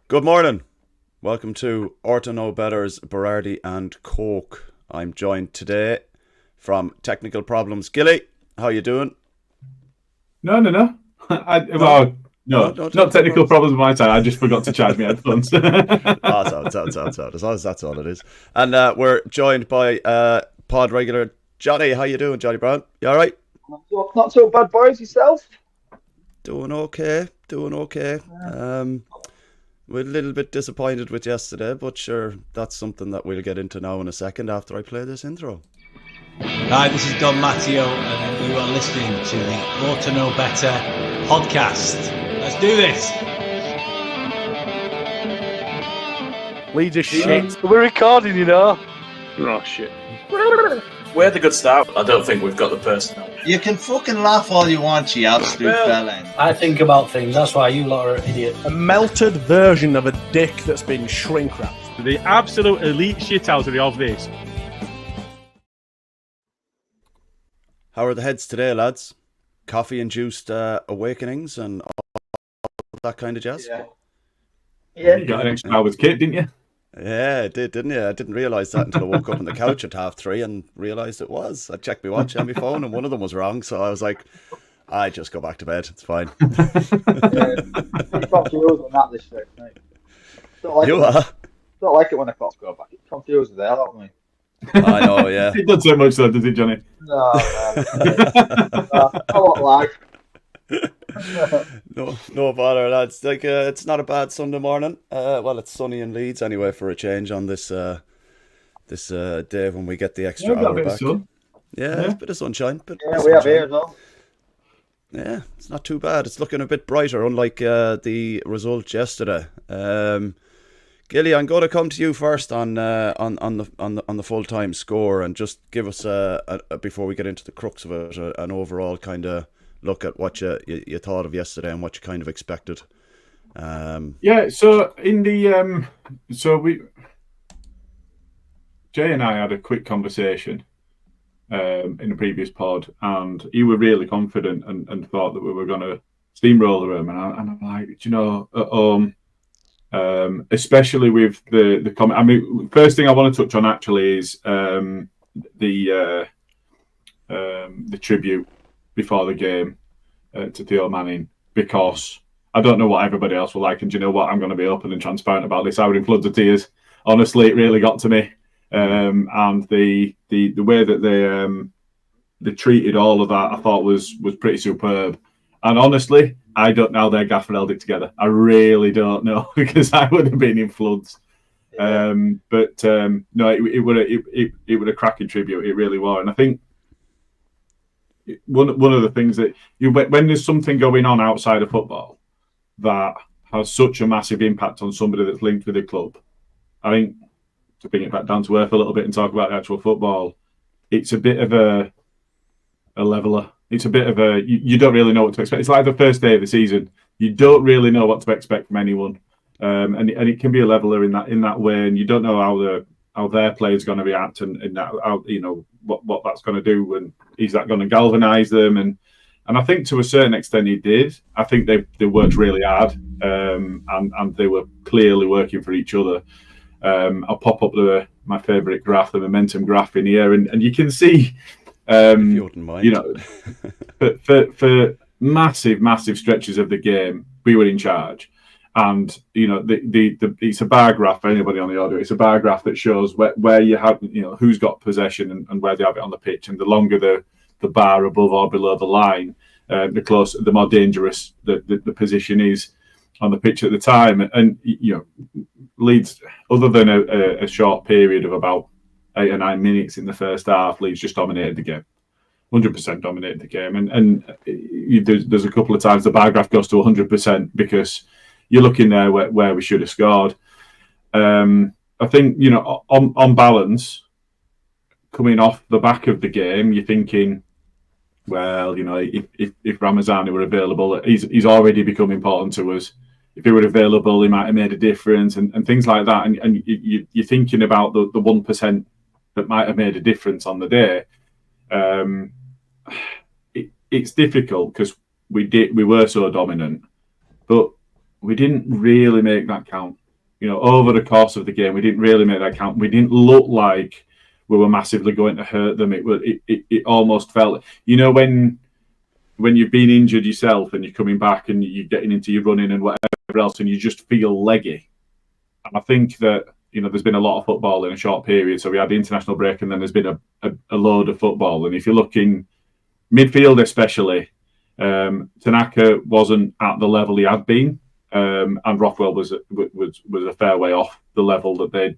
Good morning. Welcome to Orta No Better's Berardi and Coke. I'm joined today from Technical Problems. Gilly, how you doing? No. No, Not technical problems on my side. I just forgot to charge my headphones. Sound. As long as that's all it is. And we're joined by pod regular Johnny. How you doing, Johnny Brown? You all right? Not so bad, boys. Yourself? Doing okay. We're a little bit disappointed with yesterday, but sure, that's something that we'll get into now in a second after I play this intro. Hi, this is Don Matteo, and you are listening to the Ought to Know Better podcast. Let's do this. Leeds are shit. We're recording, you know. Oh, shit. We had a good start. I don't think we've got the personnel. You can fucking laugh all you want, you absolute bellend. I think about things, that's why you lot are idiots. A melted version of a dick that's been shrink wrapped. The absolute elite shithousery of this. How are the heads today, lads? Coffee-induced awakenings and all that kind of jazz? Yeah. You got an extra hour's kit, didn't you? Yeah, I did, didn't you? I didn't realise that until I woke up on the couch at 3:30 and realised it was. I checked my watch and my phone and one of them was wrong, so I was like, I just go back to bed, it's fine. You're confused on that this week, mate. Don't like it when the clocks go back. It's confused there, don't we? I know, yeah. It doesn't so much though, does it, Johnny? No, I won't lie. No bother, lads. Like, it's not a bad Sunday morning. Well, it's sunny in Leeds anyway for a change on this day when we get the extra Yeah, hour back. Sun. Yeah, it's a bit of sunshine. Yeah, we have here as well. Yeah, it's not too bad. It's looking a bit brighter, unlike the result yesterday. Gilly, I'm going to come to you first on the full time score and just give us before we get into the crux of it an overall kind of look at what you thought of yesterday and what you kind of expected. Yeah. So in the Jay and I had a quick conversation in the previous pod, and you were really confident and thought that we were going to steamroller them, and I'm like, you know, at home. Especially with the comment. I mean, first thing I want to touch on actually is the tribute before the game to Theo Manning, because I don't know what everybody else will like, and do you know what? I'm going to be open and transparent about this. I was in floods of tears. Honestly, it really got to me, and the way that they treated all of that, I thought was pretty superb. And honestly, I don't know how their gaffer held it together. I really don't know, because I would have been in floods. Yeah. No, it would a cracking tribute. It really was. And I think one of the things that when there's something going on outside of football that has such a massive impact on somebody that's linked with the club, I think, to bring it back down to earth a little bit and talk about the actual football, it's a bit of a leveler. It's a bit of you don't really know what to expect. It's like the first day of the season. You don't really know what to expect from anyone, and it can be a leveler in that way. And you don't know how their player's going to react, and that, how, you know, what that's going to do, and is that going to galvanise them? And I think to a certain extent it did. I think they worked really hard, and they were clearly working for each other. I'll pop up my favourite graph, the momentum graph in here, and you can see. If you wouldn't mind. You know, for massive stretches of the game, we were in charge, and you know, it's a bar graph for anybody on the audio. It's a bar graph that shows where you have, you know, who's got possession and where they have it on the pitch, and the longer the bar above or below the line, the more dangerous the position is on the pitch at the time. And you know, Leeds, other than a short period of about 8 or 9 minutes in the first half, Leeds just dominated the game. 100% dominated the game. And there's a couple of times the bar graph goes to 100% because you're looking there where we should have scored. I think, you know, on balance, coming off the back of the game, you're thinking, well, you know, if Ramazani were available, he's already become important to us. If he were available, he might have made a difference and things like that. And you're thinking about the 1% that might have made a difference on the day. It's difficult because we were so dominant, but we didn't really make that count. Over the course of the game, we didn't really make that count. We didn't look like we were massively going to hurt them. It almost felt, when you've been injured yourself and you're coming back and you're getting into your running and whatever else, and you just feel leggy. And I think that, there's been a lot of football in a short period. So we had the international break and then there's been a load of football. And if you're looking midfield especially, Tanaka wasn't at the level he had been. And Rothwell was a fair way off the level that they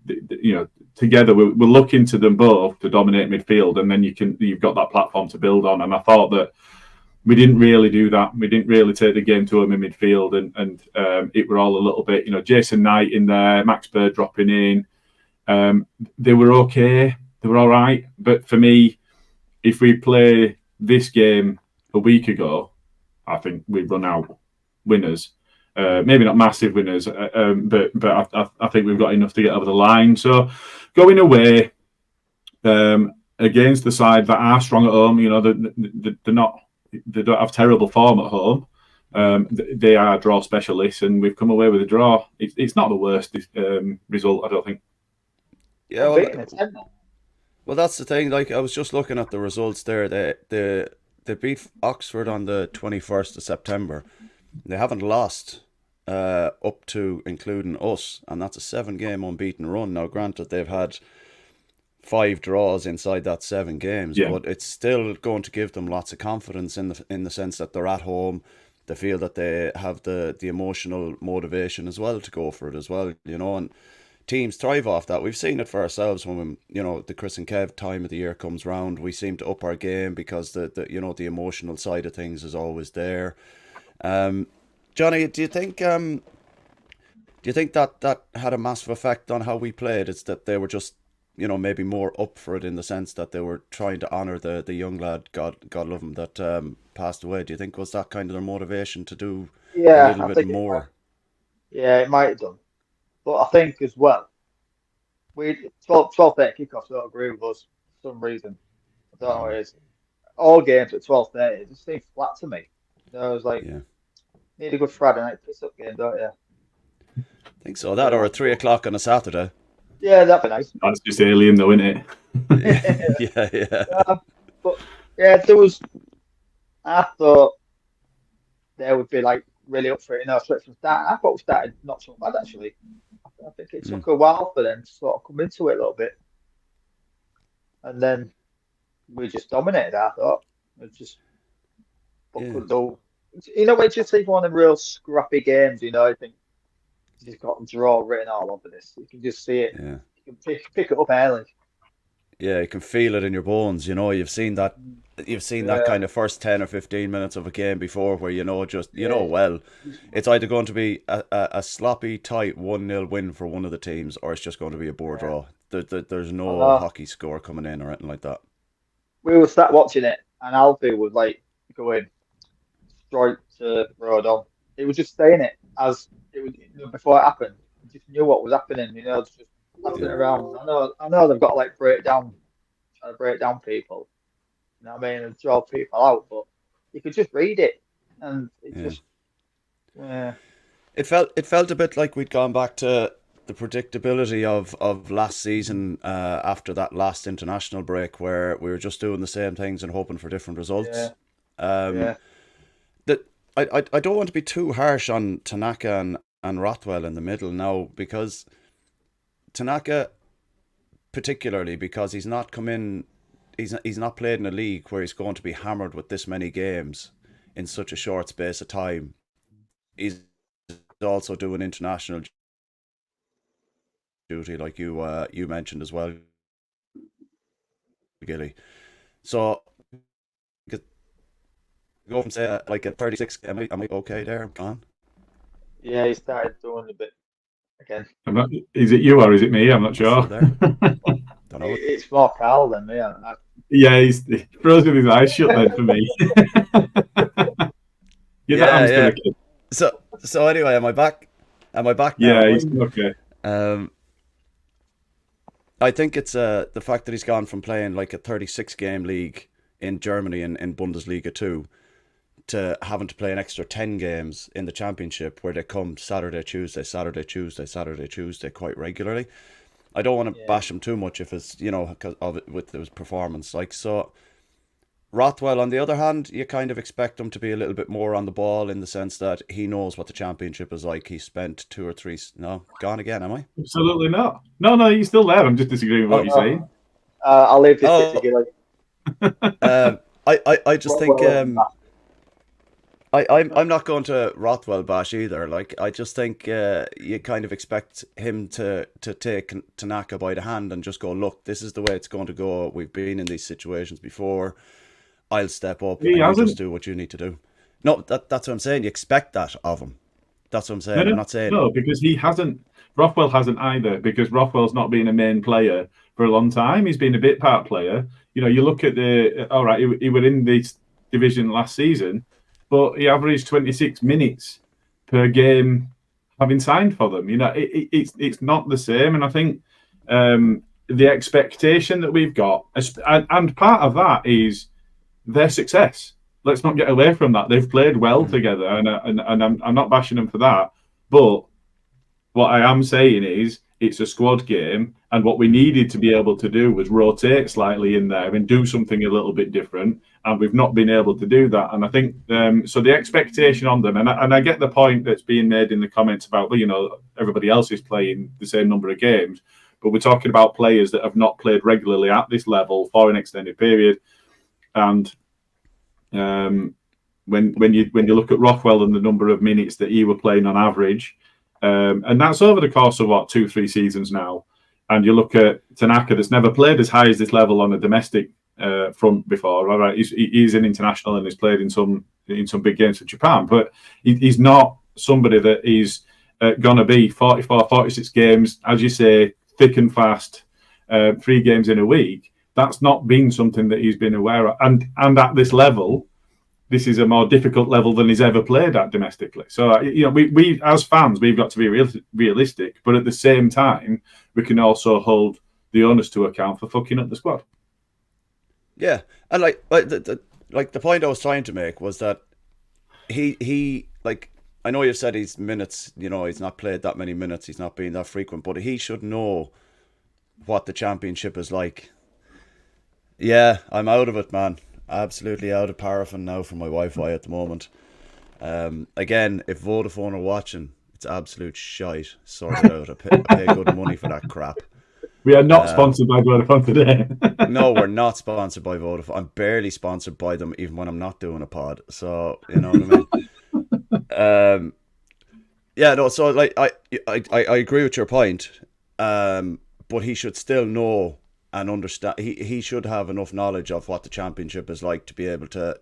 together we're looking to them both to dominate midfield, and then you've got that platform to build on. And I thought that we didn't really do that. We didn't really take the game to them in midfield, and it were all a little bit, Jason Knight in there, Max Bird dropping in. They were okay. They were all right. But for me, if we play this game a week ago, I think we'd run out winners. Maybe not massive winners, but I think we've got enough to get over the line. So going away against the side that are strong at home, they don't have terrible form at home. They are draw specialists, and we've come away with a draw. It's not the worst result, I don't think. Yeah, well, that's the thing. Like, I was just looking at the results there. They beat Oxford on the 21st of September. They haven't lost up to including us, and that's a 7-game unbeaten run. Now, granted, they've had 5 draws inside that 7 games, but it's still going to give them lots of confidence in the sense that they're at home. They feel that they have the emotional motivation as well to go for it as well, and teams thrive off that. We've seen it for ourselves when the Chris and Kev time of the year comes round. We seem to up our game because the emotional side of things is always there. Johnny, do you think that had a massive effect on how we played? It's that they were just maybe more up for it in the sense that they were trying to honour the young lad, God love him, that passed away. Do you think was that kind of their motivation to do a little bit more? It might have done. But I think as well, we 12:30 kickoffs don't agree with us for some reason. I don't know what it is. All games at 12:30, it just seems flat to me. It was like, need a good Friday night piss-up game, don't you? I think so. That or at 3 o'clock on a Saturday. Yeah, that'd be nice. That's just alien, though, isn't it? Yeah. But there was. I thought they would be like really up for it, straight from start. I thought we started not so bad actually. I think it took a while for them to sort of come into it a little bit, and then we just dominated. I thought it just couldn't do. It's just like one of the real scrappy games. I think you just got draw written all over this. You can just see it. Yeah. You can pick it up early. Yeah, you can feel it in your bones. You've seen that. You've seen that kind of first 10 or 15 minutes of a game before, where well, it's either going to be a sloppy, tight 1-0 win for one of the teams, or it's just going to be a bore draw. There's no hockey score coming in or anything like that. We would start watching it, and Alfie would go in straight to road on. He was just saying it as it was before it happened. He just knew what was happening. Just passing it around. I know they've got trying to break down people. And draw people out, but you could just read it, and it It felt a bit like we'd gone back to the predictability of last season after that last international break, where we were just doing the same things and hoping for different results. That I don't want to be too harsh on Tanaka and Rothwell in the middle now, because Tanaka, particularly because he's not come in. He's not played in a league where he's going to be hammered with this many games in such a short space of time. He's also doing international duty, like you mentioned as well, Gilly. So go from say like a 36. Am I okay there? Come on. Yeah, he started doing a bit again. Is it you or is it me? I'm not sure. Don't know. It's more Carl than me. Yeah, he froze with his eyes shut then for me. Yeah. So anyway, am I back? Am I back now? Yeah, he's okay. I think it's the fact that he's gone from playing like a 36-game league in Germany in Bundesliga 2 to having to play an extra 10 games in the championship where they come Saturday, Tuesday quite regularly. I don't want to bash him too much if it's, because of it with his performance. Like, so Rothwell, on the other hand, you kind of expect him to be a little bit more on the ball in the sense that he knows what the championship is like. He spent 2 or 3... No, gone again, am I? Absolutely not. No, you're still there. I'm just disagreeing with what you're saying. I'll leave this to Gilly. I just think... I'm not going to Rothwell bash either. Like, I just think you kind of expect him to take Tanaka by the hand and just go, look, this is the way it's going to go. We've been in these situations before. I'll step up and you just do what you need to do. No, that's what I'm saying. You expect that of him. That's what I'm saying. I'm not saying... No, because he hasn't. Rothwell hasn't either, because Rothwell's not been a main player for a long time. He's been a bit part player. You look at all right, he was in this division last season, but he averaged 26 minutes per game having signed for them. It's not the same. And I think the expectation that we've got, and part of that is their success. Let's not get away from that. They've played well together, and I'm not bashing them for that. But what I am saying is it's a squad game, and what we needed to be able to do was rotate slightly in there and do something a little bit different, and we've not been able to do that. And I think so the expectation on them, and I get the point that's being made in the comments about, everybody else is playing the same number of games, but we're talking about players that have not played regularly at this level for an extended period. And when you look at Rothwell and the number of minutes that he were playing on average, and that's over the course of 2-3 seasons now, and you look at Tanaka, that's never played as high as this level on a domestic front before. All right, he's an international and he's played in some big games for Japan, but he's not somebody that is going to be 44, 46 games, as you say, thick and fast, 3 games in a week. That's not been something that he's been aware of. And at this level, this is a more difficult level than he's ever played at domestically. So, we as fans, we've got to be realistic. But at the same time, we can also hold the onus to account for fucking up the squad. Yeah. And the point I was trying to make was that he I know you said his minutes, he's not played that many minutes. He's not been that frequent. But he should know what the championship is like. Yeah, I'm out of it, man. Absolutely out of paraffin now for my Wi-Fi at the moment. Again, if Vodafone are watching, it's absolute shite. Sort it out. I pay good money for that crap. We are not sponsored by Vodafone today. No, we're not sponsored by Vodafone. I'm barely sponsored by them, even when I'm not doing a pod. So, you know what I mean? Yeah, no, so I agree with your point. But he should still know and understand. He should have enough knowledge of what the championship is like to be able to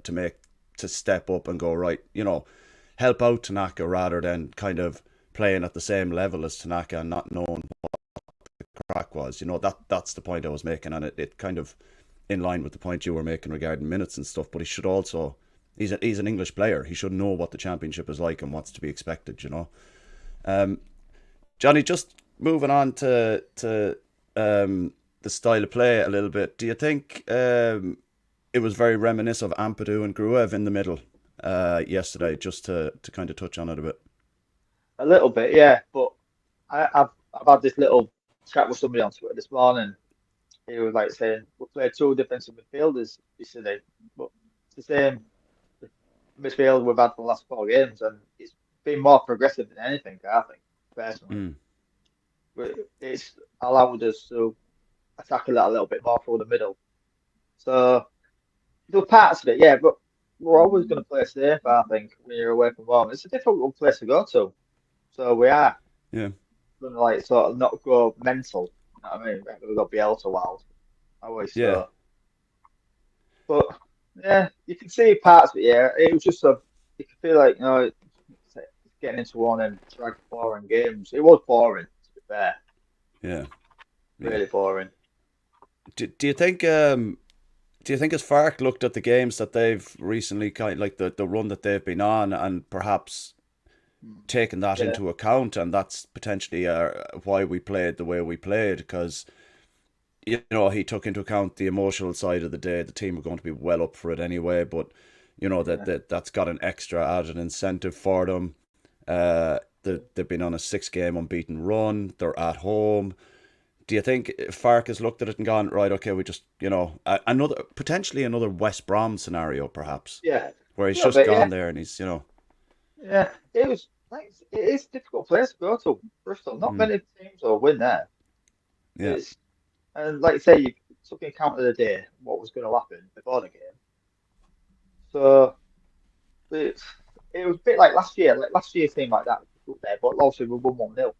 step up and go, right, help out Tanaka rather than kind of playing at the same level as Tanaka and not knowing what the crack was. That's the point I was making, and it kind of in line with the point you were making regarding minutes and stuff. But he should also, he's an English player. He should know what the championship is like and what's to be expected. Johnny, just moving on to the style of play a little bit. Do you think it was very reminiscent of Ampadu and Gruev in the middle yesterday? Just to kind of touch on it a bit. A little bit, yeah. But I've had this little chat with somebody on Twitter this morning. He was saying we played 2 defensive midfielders yesterday, but it's the same midfield we've had for the last 4 games, and it's been more progressive than anything, I think, personally. But it's allowed us to attack a little bit more through the middle. So there were parts of it, yeah, but we're always going to play safe, I think, when you're away from home. It's a difficult place to go to. So we are going to sort of not go mental. You know what I mean? We've got Bielsa wild. Always so. But yeah, you can see parts of it, yeah. It was just you could feel like, it's getting into one and drag boring games. It was boring, to be fair. Yeah. Really boring. Do you think as Fark looked at the games that they've recently the run that they've been on and perhaps taken that into account, and that's potentially why we played the way we played, because he took into account the emotional side of the day. The team were going to be well up for it anyway, but you know, that's got an extra added incentive for them. They've been on a 6-game unbeaten run. They're at home. Do you think Fark has looked at it and gone, right, okay, we just, you know, potentially another West Brom scenario, perhaps? Yeah. Where he's just gone there and he's, you know. Yeah, it was like it is a difficult place to go to, Bristol. Not many teams will win there. Yeah. And like you say, you took into account of the day what was going to happen before the game. So it was a bit like last year. Like last year seemed like that up there, but also we won 1-0.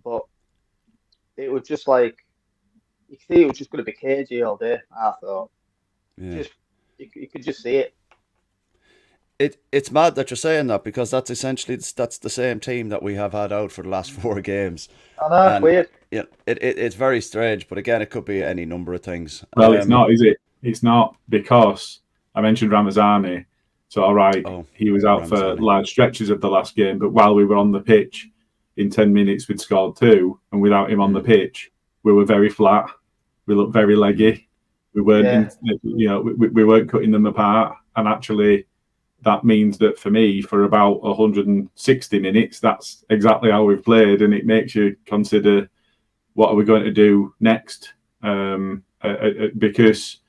But it was just like you could see it was just going to be cagey all day. I thought, just you could just see it. It's mad that you're saying that, because that's essentially that's the same team that we have had out for the last 4 games. I know, it's weird. Yeah, it's very strange, but again, it could be any number of things. Well, it's not, is it? It's not, because I mentioned Ramazani. So, all right, he was out for large stretches of the last game, but while we were on the pitch, in 10 minutes we'd scored 2, and without him on the pitch, we were very flat. We looked very leggy. We weren't, we weren't cutting them apart, and actually. That means that for me, for about 160 minutes, that's exactly how we've played, and it makes you consider what are we going to do next, because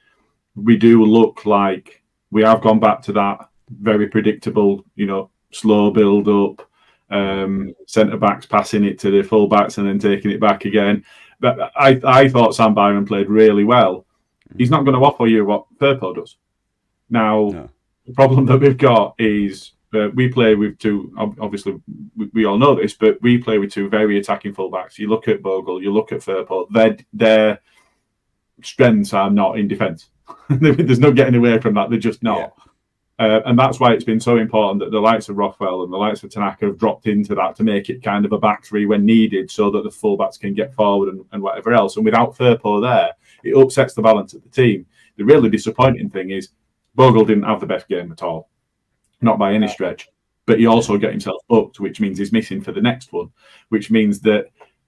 we do look like we have gone back to that very predictable, slow build up, centre backs passing it to the full backs and then taking it back again. But I thought Sam Byron played really well. He's not going to offer you what Firpo does now. No. The problem that we've got is we play with 2, obviously we all know this, but we play with 2 very attacking fullbacks. You look at Bogle, you look at Firpo, their strengths are not in defence. There's no getting away from that, they're just not. Yeah. And that's why it's been so important that the likes of Rothwell and the likes of Tanaka have dropped into that to make it kind of a back 3 when needed, so that the fullbacks can get forward and whatever else. And without Firpo there, it upsets the balance of the team. The really disappointing thing is Bogle didn't have the best game at all, not by any stretch, but he also got himself booked, which means he's missing for the next one, which means that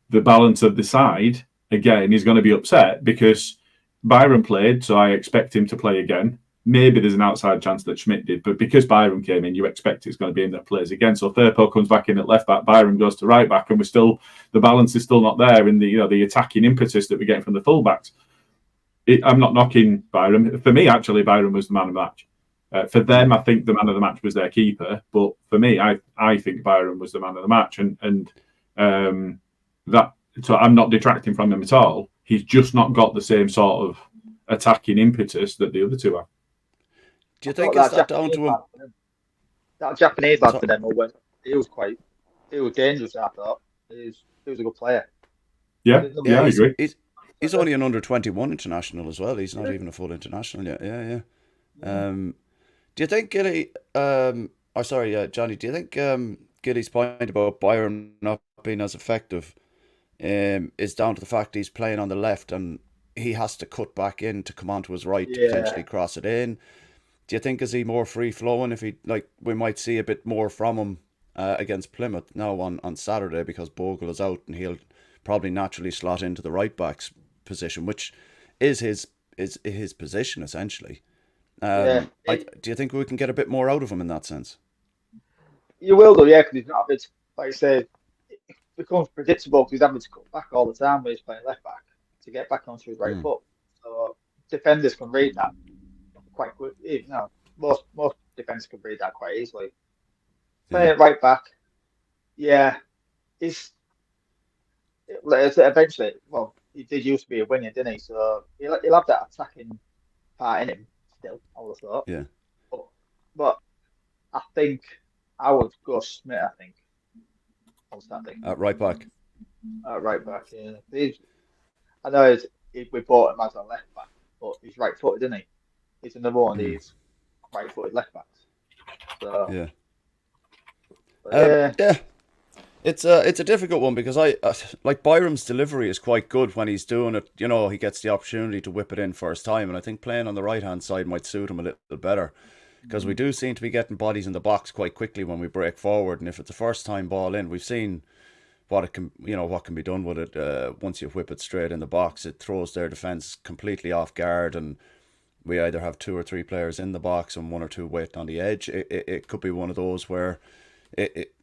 the balance of the side, again, is going to be upset because Byron played, so I expect him to play again. Maybe there's an outside chance that Schmidt did, but because Byron came in, you expect it's going to be him that plays again. So Firpo comes back in at left back, Byron goes to right back, and the balance is still not there in the attacking impetus that we get from the fullbacks. I'm not knocking Byron. For me, actually, Byron was the man of the match. For them, I think the man of the match was their keeper. But for me, I think Byron was the man of the match, and that. So I'm not detracting from him at all. He's just not got the same sort of attacking impetus that the other 2 have. Do you think it's that down to him? That Japanese lad for them, he was dangerous. I thought he was a good player. Yeah, I agree. He's only an under-21 international as well. He's not even a full international yet. Yeah. Do you think Gilly... Johnny, do you think Gilly's point about Byron not being as effective is down to the fact he's playing on the left and he has to cut back in to come onto his right to potentially cross it in? Do you think is he more free-flowing if we might see a bit more from him against Plymouth now on Saturday, because Bogle is out and he'll probably naturally slot into the right-back's position, which is his position essentially. Do you think we can get a bit more out of him in that sense? You will do, yeah, because he's not having, like I say, it becomes predictable because he's having to cut back all the time when he's playing left back to get back onto his right foot. So defenders can read that quite quick. Most defenders can read that quite easily. Playing right back, eventually, well, he did used to be a winger, didn't he? So he'll have that attacking part in him still, I would have thought. Yeah. But I think I would go Schmidt, I think. At right back. At right back, yeah. I know we bought him as a left back, but he's right-footed, isn't he? He's another one of these right-footed left backs. So, yeah. It's a difficult one because like Byram's delivery is quite good when he's doing it. He gets the opportunity to whip it in first time, and I think playing on the right hand side might suit him a little better because we do seem to be getting bodies in the box quite quickly when we break forward. And if it's a first time ball in, we've seen what can be done with it once you whip it straight in the box. It throws their defense completely off guard, and we either have 2 or 3 players in the box and 1 or 2 waiting on the edge. It could be one of those where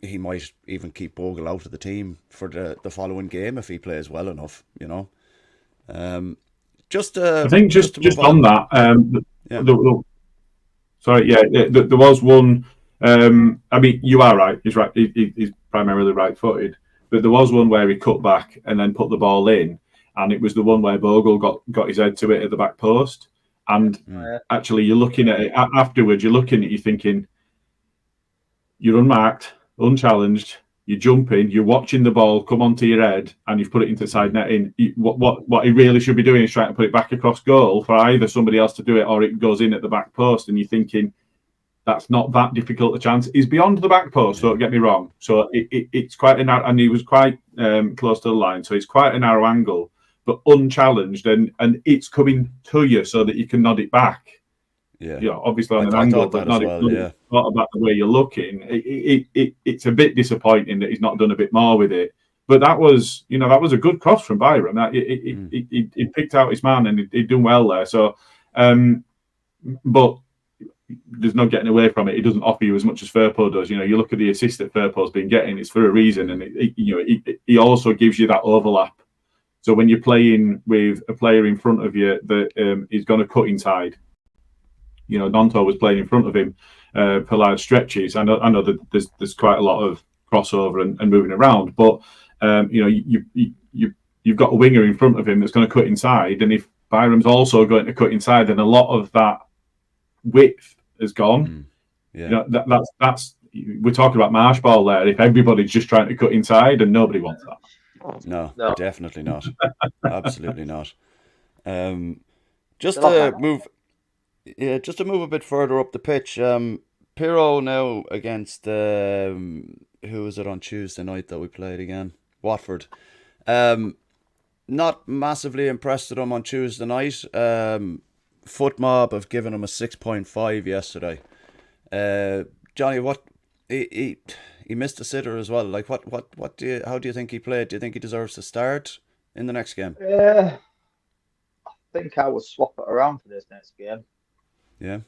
he might even keep Bogle out of the team for the following game if he plays well enough, you know. I think just on that, there was one. I mean, you are right. He's right. He's primarily right-footed, but there was one where he cut back and then put the ball in, and it was the one where Bogle got his head to it at the back post. And actually, you're looking at it afterwards. You're looking at it, you're thinking, you're unmarked, unchallenged. You're jumping, you're watching the ball come onto your head, and you've put it into side netting. What he really should be doing is trying to put it back across goal for either somebody else to do it or it goes in at the back post. And you're thinking, that's not that difficult a chance. He's beyond the back post, don't get me wrong. So it's quite a narrow, and he was quite close to the line. So it's quite a narrow angle, but unchallenged, and it's coming to you so that you can nod it back. Yeah, you know, obviously on an angle, but not about the way you're looking. It's a bit disappointing that he's not done a bit more with it. But that was a good cross from Byram. He picked out his man and he'd done well there. So, but there's no getting away from it. He doesn't offer you as much as Firpo does. You know, you look at the assist that Firpo's been getting; it's for a reason, and he also gives you that overlap. So when you're playing with a player in front of you that is going to cut inside. You know, Nonto was playing in front of him for large stretches. I know that there's quite a lot of crossover and moving around, but you've got a winger in front of him that's going to cut inside, and if Byram's also going to cut inside, then a lot of that width has gone. You know, that's we're talking about marsh ball there. If everybody's just trying to cut inside, and nobody wants that. No. Definitely not. Absolutely not. Just to move a bit further up the pitch, Pirro now against who was it on Tuesday night that we played again? Watford. Not massively impressed with him on Tuesday night. Foot Mob have given him a 6.5 yesterday. Johnny, what he missed a sitter as well. Like how do you think he played? Do you think he deserves to start in the next game? I think I would swap it around for this next game. Yeah.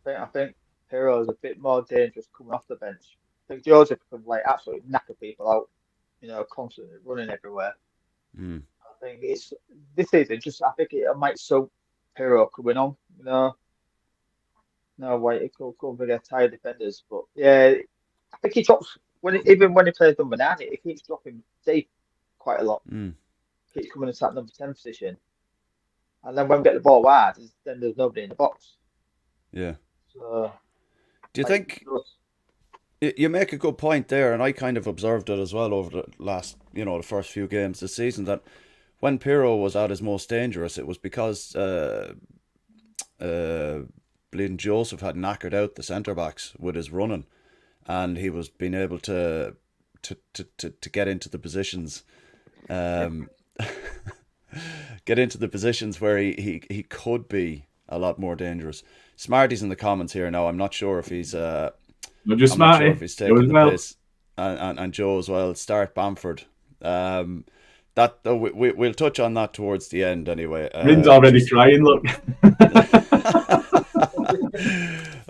I think Pirro is a bit more dangerous coming off the bench. I think Joseph can absolutely knacker people out, constantly running everywhere. I think it's this season. I think it might suit Pirro coming on. No way it could be a tired defenders, but yeah, I think he drops even when he plays number 9, he keeps dropping deep quite a lot. Keeps coming into that number 10 position, and then when we get the ball wide, then there's nobody in the box. Yeah. So, do you think you make a good point there, and I kind of observed it as well over the last, the first few games this season, that when Pirro was at his most dangerous, it was because Bleeding Joseph had knackered out the centre backs with his running, and he was being able to get into the positions, where he could be a lot more dangerous. Smarty's in the comments here now. I'm not sure if he's taking the piss, and Joe as well. Start Bamford. We'll touch on that towards the end anyway. Rin's already crying. Look.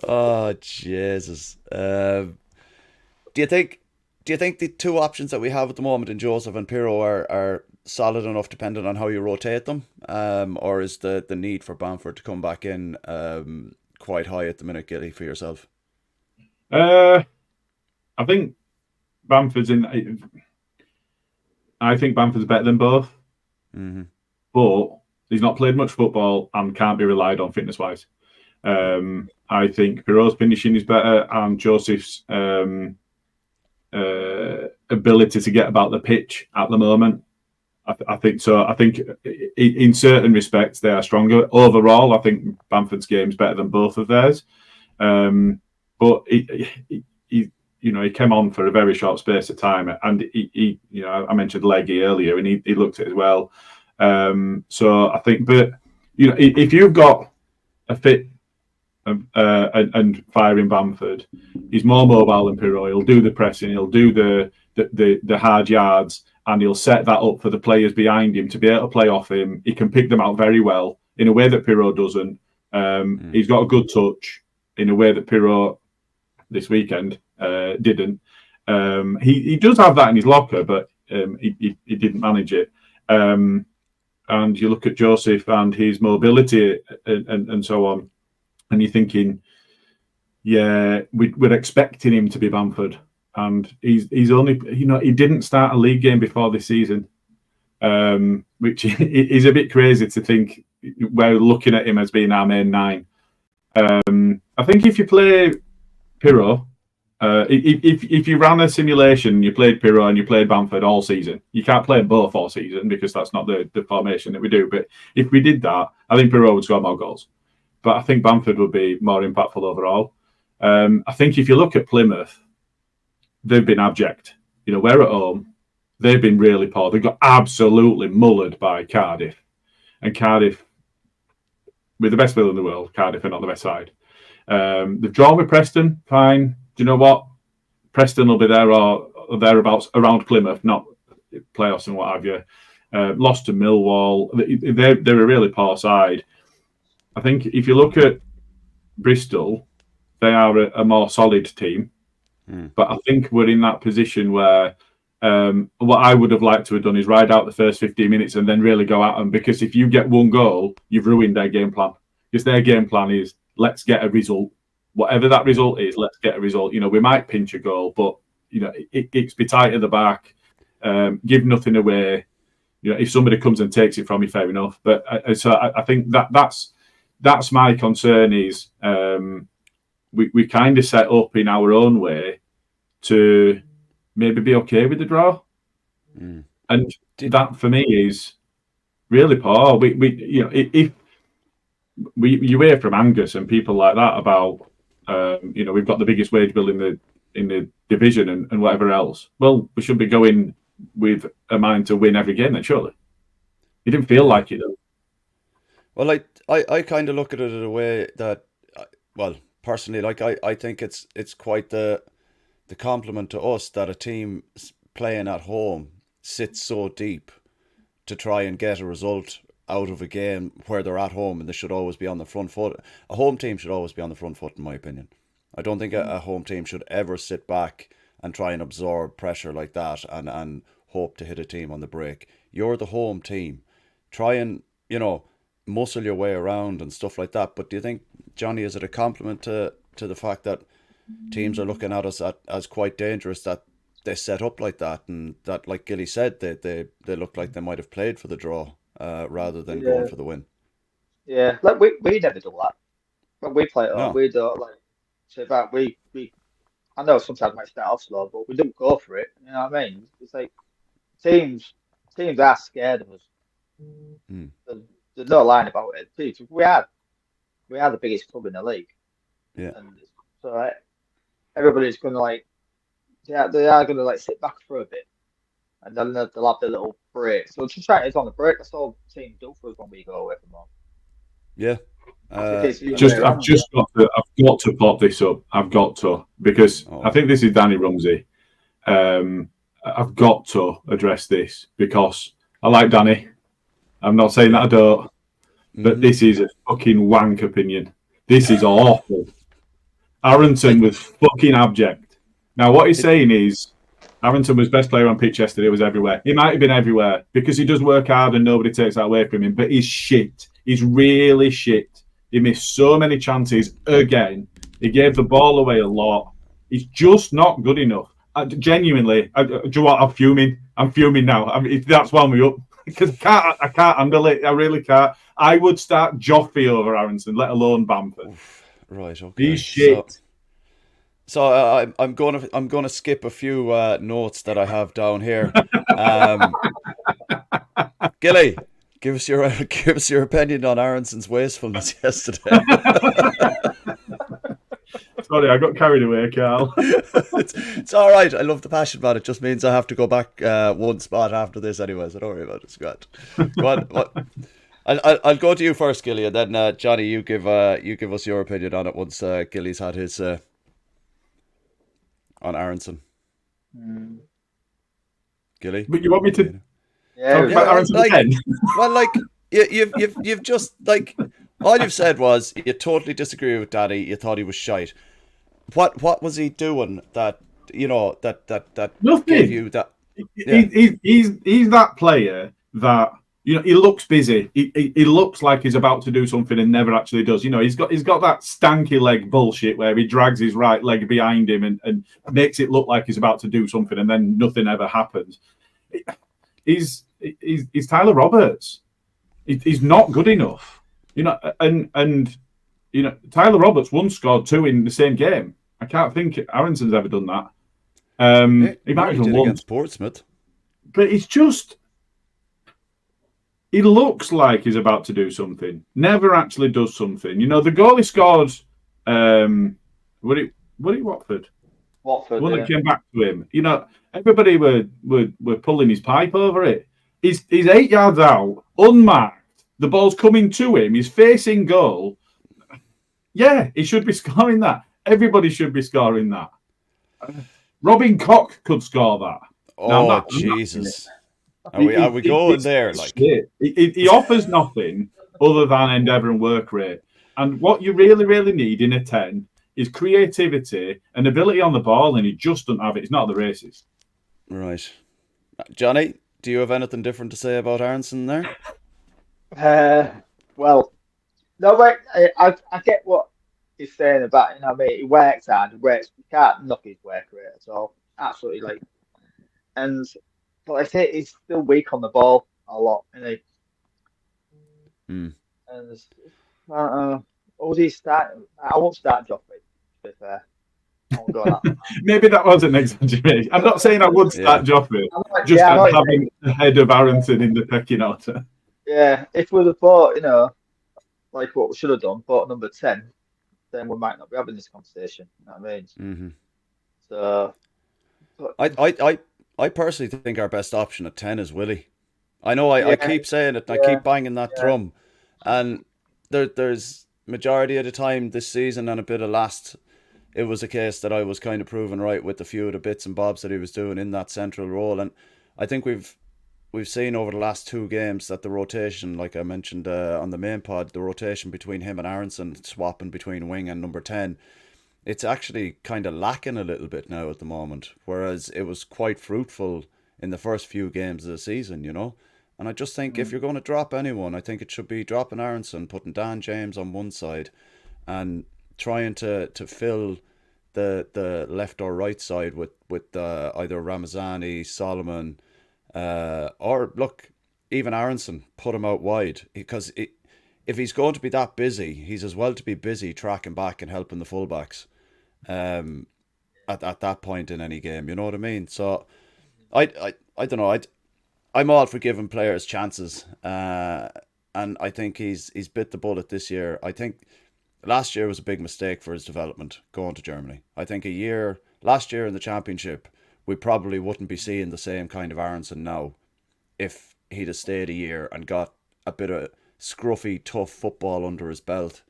Oh Jesus! Do you think the two options that we have at the moment in Joseph and Pirro are solid enough, depending on how you rotate them, or is the need for Bamford to come back in quite high at the minute, Gilly, for yourself? I think Bamford's I think Bamford's better than both, but he's not played much football and can't be relied on fitness-wise. I think Pirro's finishing is better, and Joseph's ability to get about the pitch at the moment, I think so. I think in certain respects they are stronger. Overall, I think Bamford's game is better than both of theirs. But he came on for a very short space of time, and I mentioned Leggy earlier, and he looked at it as well. So I think, but if you've got a fit and firing Bamford, he's more mobile than Pirro. He'll do the pressing, he'll do the hard yards, and he'll set that up for the players behind him to be able to play off him. He can pick them out very well in a way that Pirro doesn't. He's got a good touch in a way that Pirot this weekend didn't. He does have that in his locker, but he didn't manage it. And you look at Joseph and his mobility and so on, and you're thinking, yeah, we're expecting him to be Bamford, and he's only, he didn't start a league game before this season, which is a bit crazy to think we're looking at him as being our main 9. I think if you play Pirot, if you ran a simulation, you played Pirot and you played Bamford all season. You can't play both all season because that's not the formation that we do. But if we did that, I think Pirot would score more goals. But I think Bamford would be more impactful overall. I think if you look at Plymouth, they've been abject. We're at home. They've been really poor. They got absolutely mullered by Cardiff. And Cardiff, with the best will in the world, Cardiff are not the best side. They've drawn with Preston, fine. Do you know what? Preston will be there or thereabouts around Plymouth, not playoffs and what have you. Lost to Millwall. They're a really poor side. I think if you look at Bristol, they are a more solid team. But I think we're in that position where what I would have liked to have done is ride out the first 15 minutes and then really go at them. Because if you get one goal, you've ruined their game plan. Because their game plan is, let's get a result. Whatever that result is, let's get a result. We might pinch a goal, but it's be tight at the back, give nothing away. If somebody comes and takes it from you, fair enough. But so I think that's my concern is we kind of set up in our own way to maybe be okay with the draw, and that for me is really poor. If you hear from Angus and people like that about. We've got the biggest wage bill in the division and whatever else. Well, we should be going with a mind to win every game then, surely. It didn't feel like it, though. Well, I kind of look at it in a way that, personally, I think it's quite the compliment to us that a team playing at home sits so deep to try and get a result out of a game where they're at home and they should always be on the front foot. A home team should always be on the front foot, in my opinion. I don't think a home team should ever sit back and try and absorb pressure like that and hope to hit a team on the break. You're the home team. Try and, muscle your way around and stuff like that. But do you think, Johnny, is it a compliment to the fact that teams are looking at us as quite dangerous, that they set up like that, and that, like Gilly said, they look like they might have played for the draw rather than going for the win? Yeah, like we never do that. When we play it, No. we don't say that we. I know sometimes it might start off slow, but we don't go for it. You know what I mean? It's like teams are scared of us. There's no line about it. We are the biggest club in the league. Yeah. And so everybody's going to they are going to sit back for a bit, and then they'll have their little break. So just try it on the break. That's all teams do for us when we go away from home. Yeah. I've got to pop this up. I've got to, because I think this is Danny Rumsey. I've got to address this because I like Danny. I'm not saying that I don't, but this is a fucking wank opinion. This is awful. Aaronson was fucking abject. Now, what he's saying is Aaronson was best player on pitch yesterday, was everywhere. He might have been everywhere because he does work hard and nobody takes that away from him, but he's shit. He's really shit. He missed so many chances again. He gave the ball away a lot. He's just not good enough. Genuinely, do you know what? I'm fuming. I'm fuming now. That's wound me up because I can't handle it. I really can't. I would start Joffrey over Aaronson, let alone Bamford. Right. Okay. He's shit. So I'm gonna skip a few notes that I have down here. Gilly, give us your opinion on Aaronson's wastefulness yesterday. Sorry, I got carried away, Carl. It's all right. I love the passion, man. It just means I have to go back one spot after this anyway, so don't worry about it. It's good. Go on, I'll go to you first, Gilly, and then Johnny, you give us your opinion on it once Gilly's had his on Aaronson. Gilly, but you want me to? Yeah, Aaronson again? Well, you've just All you've said was you totally disagree with Daddy. You thought he was shite. What was he doing that that Nothing. gave you that? Yeah. He's that player that he looks busy. He looks like he's about to do something and never actually does. He's got that stanky leg bullshit where he drags his right leg behind him and makes it look like he's about to do something and then nothing ever happens. He's Tyler Roberts. He's not good enough. And Tyler Roberts once scored 2 in the same game. I can't think Aaronson's ever done that. He might have done once against Portsmouth. But it's just, he looks like he's about to do something, never actually does something. The goal he scored, what it Watford? Watford, the one that came back to him. Everybody were pulling his pipe over it. He's 8 yards out, unmarked. The ball's coming to him. He's facing goal. Yeah, he should be scoring that. Everybody should be scoring that. Robin Koch could score that. Oh, Jesus. Are we going there? He offers nothing other than endeavour and work rate. And what you really, really need in a 10 is creativity and ability on the ball, and he just doesn't have it. He's not at the races. Right. Johnny, do you have anything different to say about Aaronson there? Well, no, wait, I get what he's saying about, he works hard, you can't knock his work rate at all. Absolutely, but I say he's still weak on the ball a lot, isn't he? And would he start? I won't start Joffrey, to be fair. I won't go on that. Maybe that wasn't an exaggeration. I'm not saying I would start Joffrey, just having the head of Aaronson in the pecking order. Yeah, if we'd have bought, like what we should have done, bought number 10, then we might not be having this conversation. You know what I mean? Mm-hmm. So, I personally think our best option at 10 is Willie. I know I keep saying it, and I keep banging that drum, and there's majority of the time this season and a bit of last, it was a case that I was kind of proven right with a few of the bits and bobs that he was doing in that central role, and I think we've seen over the last 2 games that the rotation, like I mentioned on the main pod, the rotation between him and Aaronson, swapping between wing and number 10, it's actually kind of lacking a little bit now at the moment, whereas it was quite fruitful in the first few games of the season, And I just think if you're going to drop anyone, I think it should be dropping Aaronson, putting Dan James on one side, and trying to fill the left or right side with either Ramazani, Solomon, or look, even Aaronson, put him out wide, because if he's going to be that busy, he's as well to be busy tracking back and helping the fullbacks at that point in any game. You know what I mean? So I don't know. I'm all for giving players chances, and I think he's bit the bullet this year. I think last year was a big mistake for his development going to Germany. I think last year in the Championship, we probably wouldn't be seeing the same kind of Aaronson now if he'd have stayed a year and got a bit of scruffy, tough football under his belt,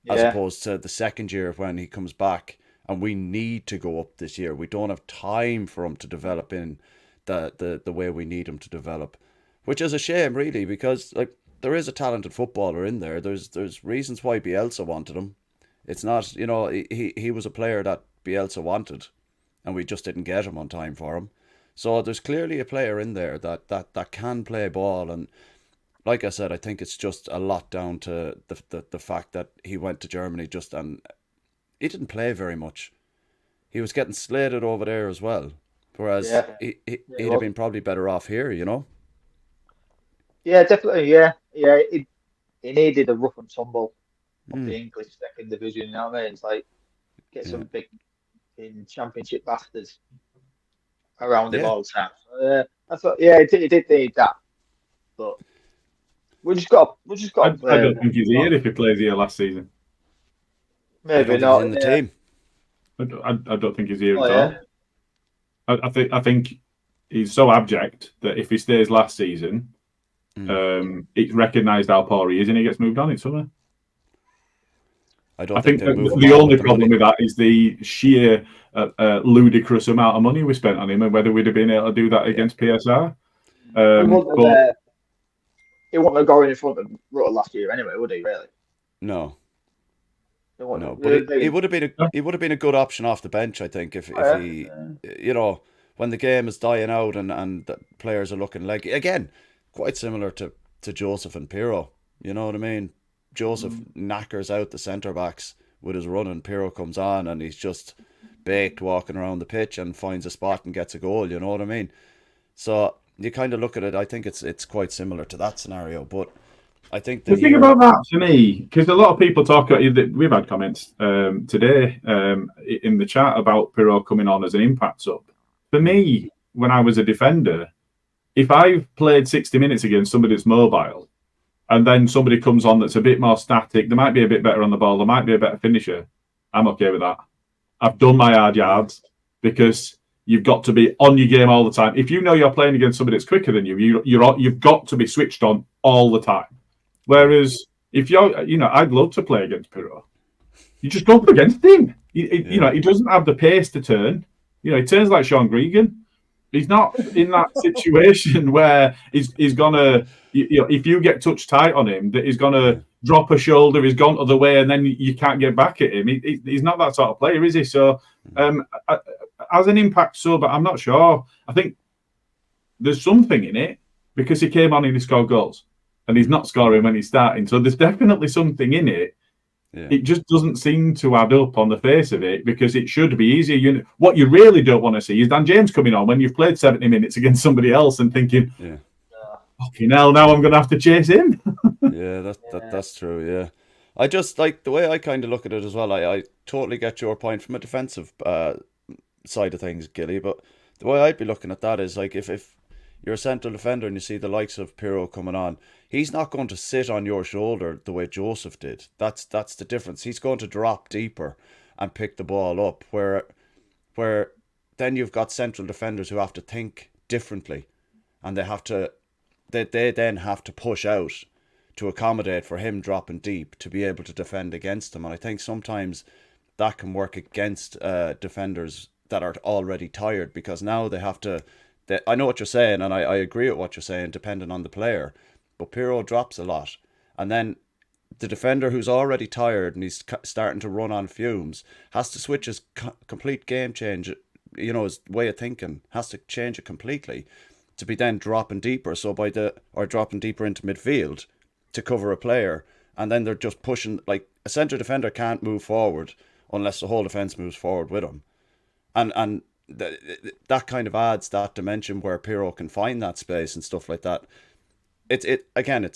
as opposed to the second year when he comes back and we need to go up this year. We don't have time for him to develop in the way we need him to develop, which is a shame, really, because there is a talented footballer in there. There's reasons why Bielsa wanted him. It's not, he was a player that Bielsa wanted, and we just didn't get him on time for him. So there's clearly a player in there that can play ball, and like I said, I think it's just a lot down to the fact that he went to Germany and he didn't play very much. He was getting slated over there as well, whereas he'd have been probably better off here, Yeah, definitely. Yeah. He needed a rough and tumble of the English second division. You know what I mean? It's like get some big Championship bastards around him all the time. So, I thought, he did need that, but we just got. I don't think he's here if he plays here last season. Maybe not in the team. I don't think he's here at all. I think he's so abject that if he stays last season, it's recognised how poor he is, and he gets moved on in summer. I think the only problem with that is the sheer ludicrous amount of money we spent on him, and whether we'd have been able to do that against PSR. He wouldn't have gone in front of Rutter last year anyway, would he? Really? No. No, No, but he would have been a good option off the bench, I think, if he, you know, when the game is dying out and the players are looking like, again, quite similar to Joseph and Pirro. You know what I mean? Joseph knackers out the centre backs with his run, and Pirro comes on and he's just baked walking around the pitch and finds a spot and gets a goal. You know what I mean? So you kind of look at it. I think it's quite similar to that scenario, but I think the thing about that for me, because a lot of people talk about, we've had comments today in the chat about Pirro coming on as an impact sub. For me, when I was a defender, if I've played 60 minutes against somebody that's mobile, and then somebody comes on that's a bit more static, they might be a bit better on the ball, they might be a better finisher, I'm okay with that. I've done my hard yards, because you've got to be on your game all the time. If you know you're playing against somebody that's quicker than you've got to be switched on all the time. Whereas if I'd love to play against Pirro. You just go up against him. You know, he doesn't have the pace to turn. You know, he turns like Sean Gregan. He's not in that situation where he's gonna. You know, if you get touch tight on him, that he's gonna drop a shoulder. He's gone other way, and then you can't get back at him. He's not that sort of player, is he? So, as an impact sub, I'm not sure. I think there's something in it because he came on and he scored goals. And he's not scoring when he's starting. So there's definitely something in it. Yeah. It just doesn't seem to add up on the face of it, because it should be easier. What you really don't want to see is Dan James coming on when you've played 70 minutes against somebody else and thinking, fucking hell, now I'm going to have to chase him. Yeah, that's true, yeah. I just, like, the way I kind of look at it as well, I totally get your point from a defensive side of things, Gilly, but the way I'd be looking at that is, like, if you're a central defender and you see the likes of Pirro coming on, he's not going to sit on your shoulder the way Joseph did. That's the difference. He's going to drop deeper and pick the ball up, where then you've got central defenders who have to think differently, and they then have to push out to accommodate for him dropping deep to be able to defend against him. And I think sometimes that can work against defenders that are already tired, because now they have to. I know what you're saying, and I agree with what you're saying, depending on the player. But Pirro drops a lot. And then the defender who's already tired and he's starting to run on fumes has to switch his complete game change, you know, his way of thinking, has to change it completely to be then dropping deeper. Or dropping deeper into midfield to cover a player. And then they're just pushing, like, a centre defender can't move forward unless the whole defence moves forward with him. And that kind of adds that dimension where Pirro can find that space and stuff like that. It's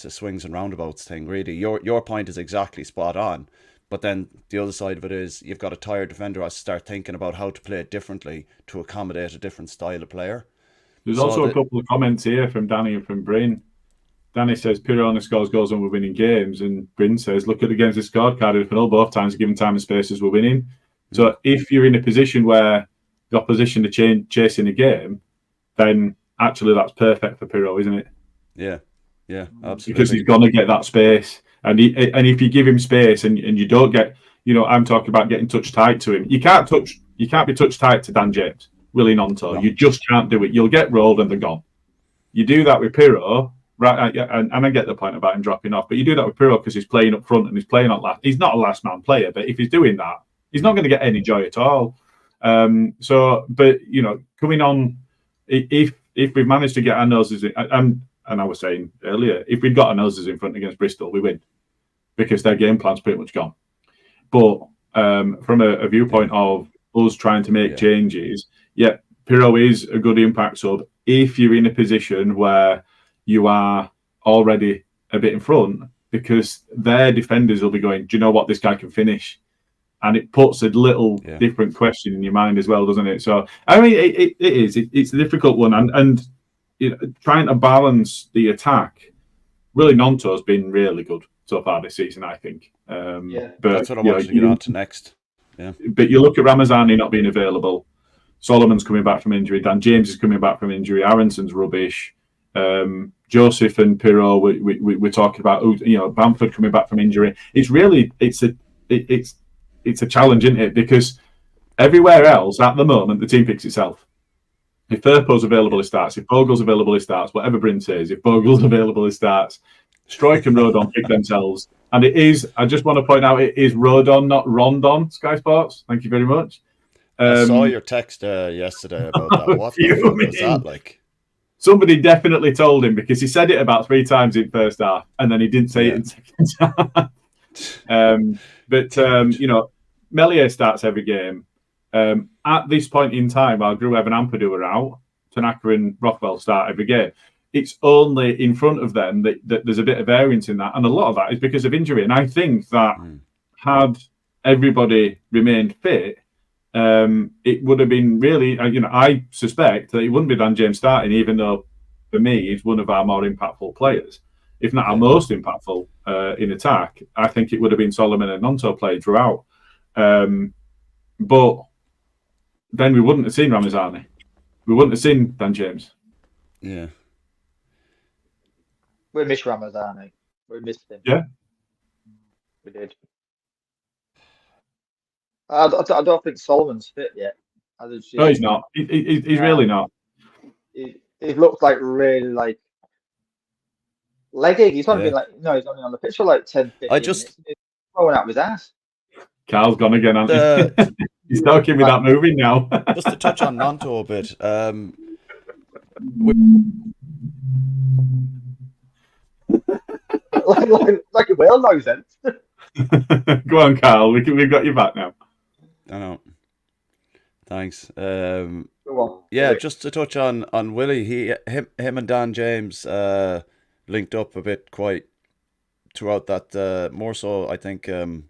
a swings and roundabouts thing, really. Your point is exactly spot on, but then the other side of it is you've got a tired defender who has to start thinking about how to play it differently to accommodate a different style of player. There's also a couple of comments here from Danny and from Bryn. Danny says Pirro only scores goals when we're winning games, and Bryn says look at the games they scored, Cardiff and all, both times given time and space as we're winning. So if you're in a position where the opposition are chasing a game, then actually that's perfect for Pirro, isn't it? Yeah, absolutely. Because he's going to get that space, and if you give him space and you don't get, you know, I'm talking about getting touch tight to him. You can't be touch tight to Dan James, Willie Nonto. No. You just can't do it. You'll get rolled and they're gone. You do that with Pirro, right? And I get the point about him dropping off, but you do that with Pirro because he's playing up front and he's playing on last. He's not a last man player, but if he's doing that, he's not going to get any joy at all. But you know, coming on, if we've managed to get our noses in, and I was saying earlier, if we've got our noses in front against Bristol, we win because their game plan's pretty much gone. But from a viewpoint of us trying to make changes, Pirro is a good impact sub if you're in a position where you are already a bit in front, because their defenders will be going, do you know what, this guy can finish? And it puts a little different question in your mind as well, doesn't it? So, I mean, it's a difficult one. And you know, trying to balance the attack, really, Nonto's been really good so far this season, I think. But that's what I wanted to get on to next. Yeah. But you look at Ramazani not being available. Solomon's coming back from injury. Dan James is coming back from injury. Aaronson's rubbish. Joseph and Pirro, we're talking about, you know, Bamford coming back from injury. It's really, it's a challenge, isn't it? Because everywhere else at the moment, the team picks itself. If Firpo's available, he starts. If Bogle's available, he starts. Whatever Bryn says, if Bogle's available, he starts. Stroik and Rodon pick themselves. And it is, I just want to point out, it is Rodon, not Rondon, Sky Sports. Thank you very much. I saw your text yesterday about that. What the fuck was that like? Somebody definitely told him, because he said it about 3 times in first half, and then he didn't say it in second half. Melier starts every game. At this point in time, while Gruev and Ampadu are out, Tanaka and Rockwell start every game. It's only in front of them that there's a bit of variance in that. And a lot of that is because of injury. And I think that had everybody remained fit, it would have been really, I suspect that it wouldn't be Dan James starting, even though for me, he's one of our more impactful players, if not our most impactful in attack. I think it would have been Solomon and Nonto played throughout. But then we wouldn't have seen Ramazani. We wouldn't have seen Dan James. Yeah. We missed Ramazani. We missed him. Yeah. We did. I don't think Solomon's fit yet. No, he's not. He's really not. He looks like really like legging. He's only been he's only on the pitch for like 10, 15 minutes. He's throwing out of his ass. Carl's gone again, hasn't he? He's talking me that movie now. Just to touch on Nanto a bit. like a whale nose then. Go on, Carl. We've got you back now. I know. Thanks. Go on. Yeah, just to touch on Willie, him and Dan James linked up a bit quite throughout that. More so, I think, in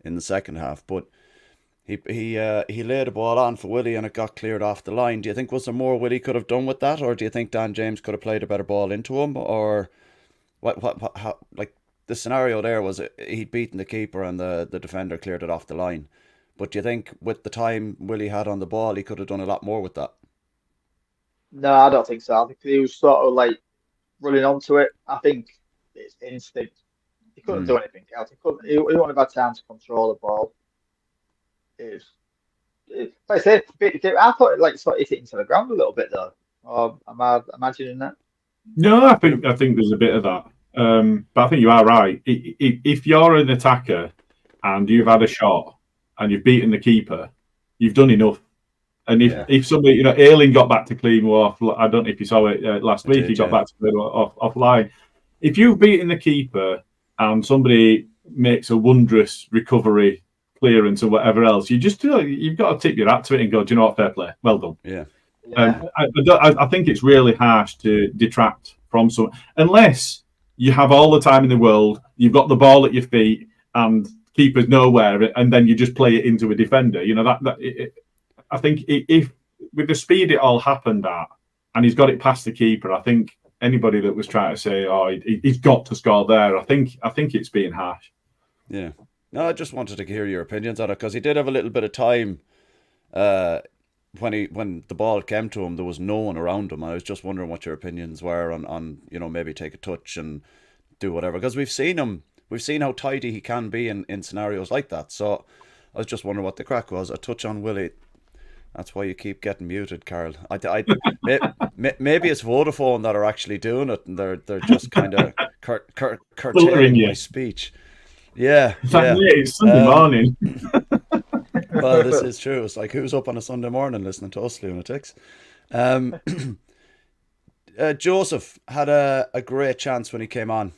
the second half. But he laid the ball on for Willie and it got cleared off the line. Do you think was there more Willie could have done with that, or do you think Dan James could have played a better ball into him, or how, like the scenario there was he'd beaten the keeper and the defender cleared it off the line? But do you think with the time Willie had on the ball, he could have done a lot more with that? No, I don't think so. I think he was sort of like running onto it. I think it's instinct. He couldn't do anything else. He wouldn't have had time to control the ball. Like I said, I thought it like sort of hit it into the ground a little bit though. Or am I imagining that? No, I think there's a bit of that. But I think you are right. If you're an attacker and you've had a shot and you've beaten the keeper, you've done enough. And if somebody, Ayling got back to clean off. I don't know if you saw it last week. He got back to clean offline. If you've beaten the keeper and somebody makes a wondrous recovery, clearance, or whatever else, you've got to tip your hat to it and go, do you know what? Fair play, well done. Yeah. I think it's really harsh to detract from someone unless you have all the time in the world. You've got the ball at your feet and keeper's nowhere, and then you just play it into a defender. I think if with the speed it all happened at, and he's got it past the keeper, I think anybody that was trying to say, "Oh, he's got to score there," I think it's being harsh. Yeah. No, I just wanted to hear your opinions on it because he did have a little bit of time. When the ball came to him, there was no one around him. I was just wondering what your opinions were on maybe take a touch and do whatever, because we've seen how tidy he can be in scenarios like that. So I was just wondering what the crack was. A touch on Willie. That's why you keep getting muted, Carl. Maybe it's Vodafone that are actually doing it, and they're just kind of curtailing my speech. Yeah, it's Sunday morning. Well, this is true. It's like, who's up on a Sunday morning listening to us lunatics? Joseph had a great chance when he came on.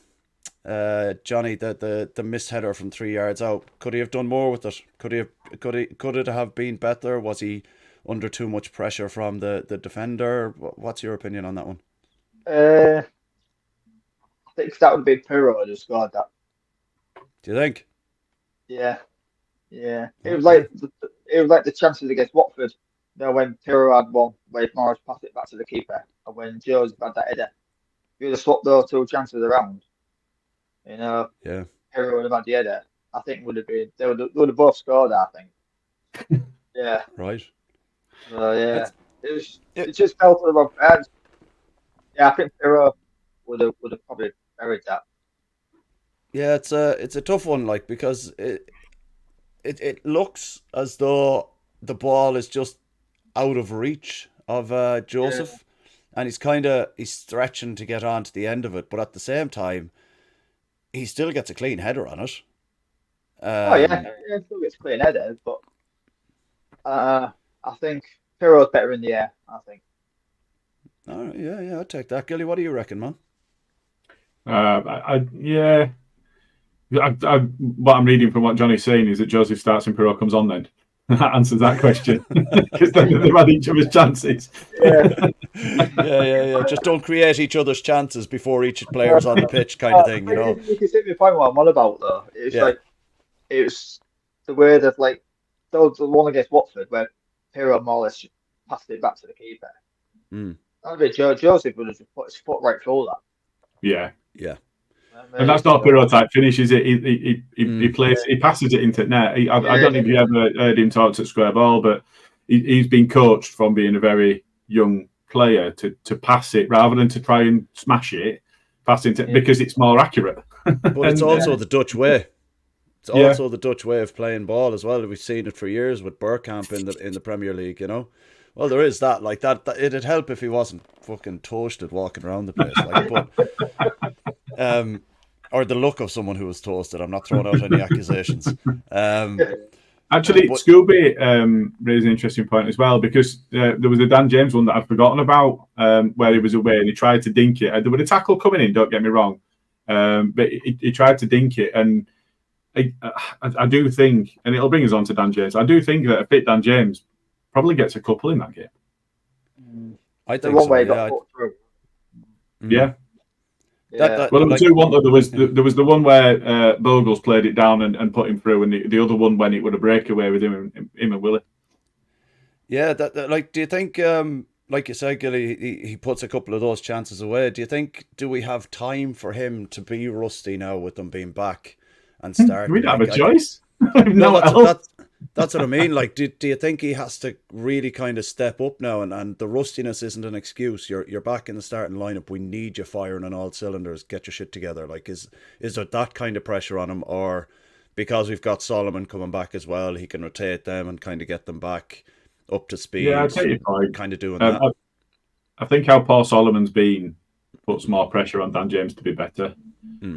Johnny, the missed header from 3 yards out. Could he have done more with it? Could it have been better? Was he under too much pressure from the defender? What's your opinion on that one? I think that would be Pirro who scored that. Do you think? Yeah. It was like the chances against Watford. When Pirro had one, where Morris passed it back to the keeper, and when Joseph had that header. If you'd have swapped those two chances around, Pirro would have had the header. I think they would have both scored. I think. Yeah. Right. It just fell to the wrong hands. Yeah, I think Pirro would have probably buried that. Yeah, it's a tough one, like, because it looks as though the ball is just out of reach of Joseph, and he's stretching to get on to the end of it, but at the same time, he still gets a clean header on it. He still gets clean headers, but I think Piro's better in the air. I think. Oh, yeah, I'll take that. Gilly, what do you reckon, man? What I'm reading from what Johnny's saying is that Joseph starts and Pirot comes on then. That answers that question. Because then they've had each other's chances. Yeah. Just don't create each other's chances before each player's on the pitch kind of thing, you know. You can see the point what I'm on about, though. It was the way that, like, the one against Watford where Pirot more or less passed it back to the keeper. I mean, Joseph would have just put his foot right through that. Yeah. And that's not a Pirot type finish, is it? He passes it into net. I don't know if you ever heard him talk to Square Ball, but he's been coached from being a very young player to pass it rather than to try and smash it, because it's more accurate. But it's also the Dutch way. It's also the Dutch way of playing ball as well. We've seen it for years with Bergkamp in the Premier League, you know. Well, there is that. Like that it'd help if he wasn't fucking toasted walking around the place. Like, or the look of someone who was toasted. I'm not throwing out any accusations. Actually, Scooby raised an interesting point as well, because there was a Dan James one that I'd forgotten about, where he was away and he tried to dink it. There was a tackle coming in, don't get me wrong, but he tried to dink it. And I do think, and it'll bring us on to Dan James, I do think that a fit Dan James probably gets a couple in that game. I think so, yeah. Yeah. Well, there were two. One, there was the one where Bogles played it down and put him through, and the other one when it would a breakaway with him and Willie. Yeah, like, do you think, like you said, Gilly, he puts a couple of those chances away. Do we have time for him to be rusty now with them being back and start? We don't have a choice. That's what I mean. Like, do you think he has to really kind of step up now? And the rustiness isn't an excuse. You're back in the starting lineup. We need you firing on all cylinders. Get your shit together. Like, is there that kind of pressure on him, or because we've got Solomon coming back as well, he can rotate them and kind of get them back up to speed? Yeah, I tell you, kind of doing that. I think how Paul Solomon's been puts more pressure on Dan James to be better,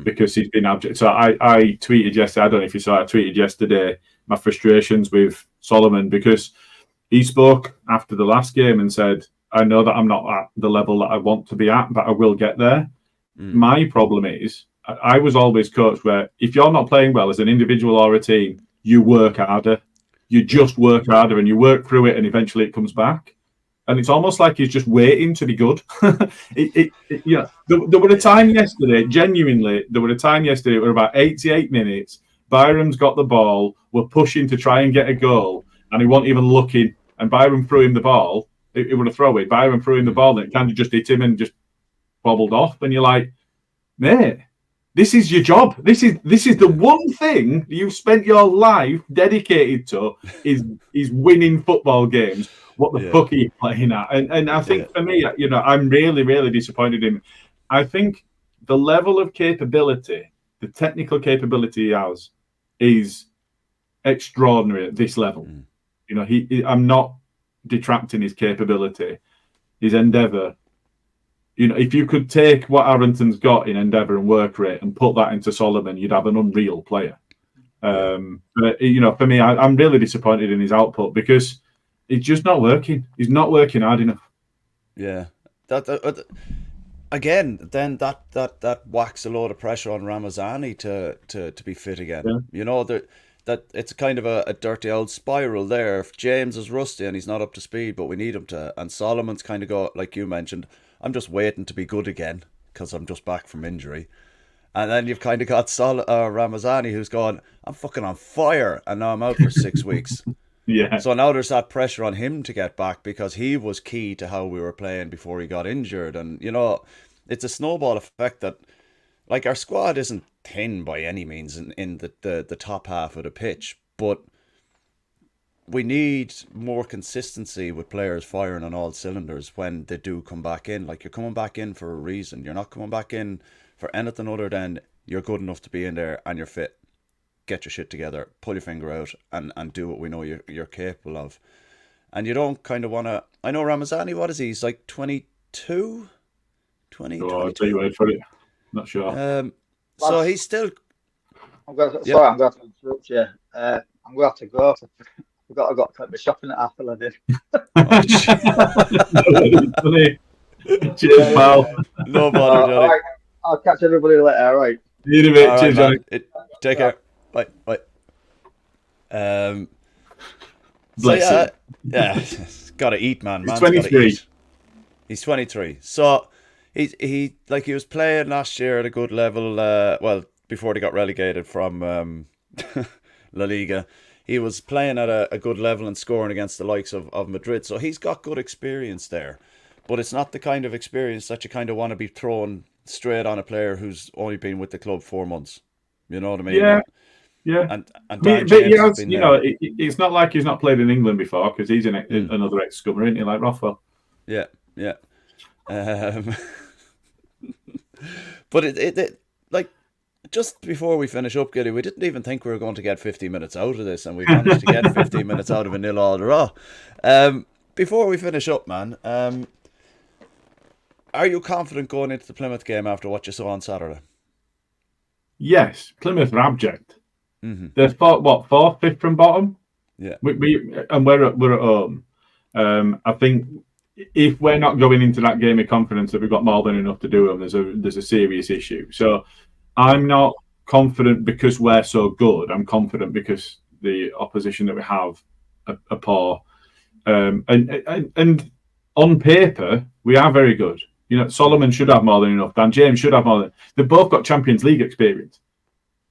because he's been abject. So I tweeted yesterday. I don't know if you saw it. I tweeted yesterday my frustrations with Solomon, because he spoke after the last game and said, I know that I'm not at the level that I want to be at, but I will get there. My problem is, I was always coached where if you're not playing well as an individual or a team, you work harder. You just work harder and you work through it, and eventually it comes back. And it's almost like he's just waiting to be good. There were a time yesterday, genuinely, where about 88 minutes, Byram's got the ball, we're pushing to try and get a goal, and he wasn't even looking. And Byram threw him the ball. It would have thrown it. Byram threw him the ball, and it kind of just hit him and just bobbled off. And you're like, mate, this is your job. This is the one thing you've spent your life dedicated to is winning football games. What the fuck are you playing at? And I think for me, I'm really, really disappointed in him. I think the level of capability, the technical capability he has, is extraordinary at this level. I'm not detracting his capability, his endeavour. If you could take what Aaronson's got in endeavour and work rate and put that into Solomon, you'd have an unreal player. But for me, I'm really disappointed in his output, because it's just not working. He's not working hard enough. Yeah, again, then that whacks a load of pressure on Ramazani to be fit again. Yeah. That it's kind of a dirty old spiral there. If James is rusty and he's not up to speed, but we need him to, and Solomon's kind of got, like you mentioned, I'm just waiting to be good again because I'm just back from injury. And then you've kind of got Ramazani who's going, I'm fucking on fire, and now I'm out for 6 weeks. Yeah. So now there's that pressure on him to get back, because he was key to how we were playing before he got injured. And, it's a snowball effect that, like, our squad isn't thin by any means in the top half of the pitch, but we need more consistency with players firing on all cylinders when they do come back in. Like, you're coming back in for a reason. You're not coming back in for anything other than you're good enough to be in there and you're fit. Get your shit together, pull your finger out, and do what we know you're capable of. And you don't kind of want to... I know Ramazani, what is he? He's like 22? 20, I'll tell you wait for it. Not sure. So he's still. I'm going to interrupt you. I'm going to have to go. I've got to take my shopping at Apple. I did. Cheers, pal. No bother, Johnny. All right. I'll catch everybody later. All right. See you in a bit. All Cheers, right, Johnny. Take care. Bye. Bless him. Yeah, got to eat, man. He's Man's gotta 23. eat. He's 23. So he was playing last year at a good level. Well, before they got relegated from La Liga, he was playing at a good level and scoring against the likes of Madrid. So he's got good experience there, but it's not the kind of experience that you kind of want to be thrown straight on a player who's only been with the club 4 months. You know what I mean? Yeah. And But James has been it's not like he's not played in England before because he's another ex-scummer, isn't he? Like Rothwell. Yeah. But it like just before we finish up, Gilly, we didn't even think we were going to get 50 minutes out of this, and we managed to get 15 minutes out of a 0-0 draw. Before we finish up, man, are you confident going into the Plymouth game after what you saw on Saturday? Yes, Plymouth are abject. Mm-hmm. They're fourth, fifth from bottom. Yeah, we're at home. I think if we're not going into that game of confidence that we've got more than enough to do them, there's a serious issue. So I'm not confident because we're so good. I'm confident because the opposition that we have are poor. And on paper we are very good. You know, Solomon should have more than enough. Dan James should have more than. They've both got Champions League experience.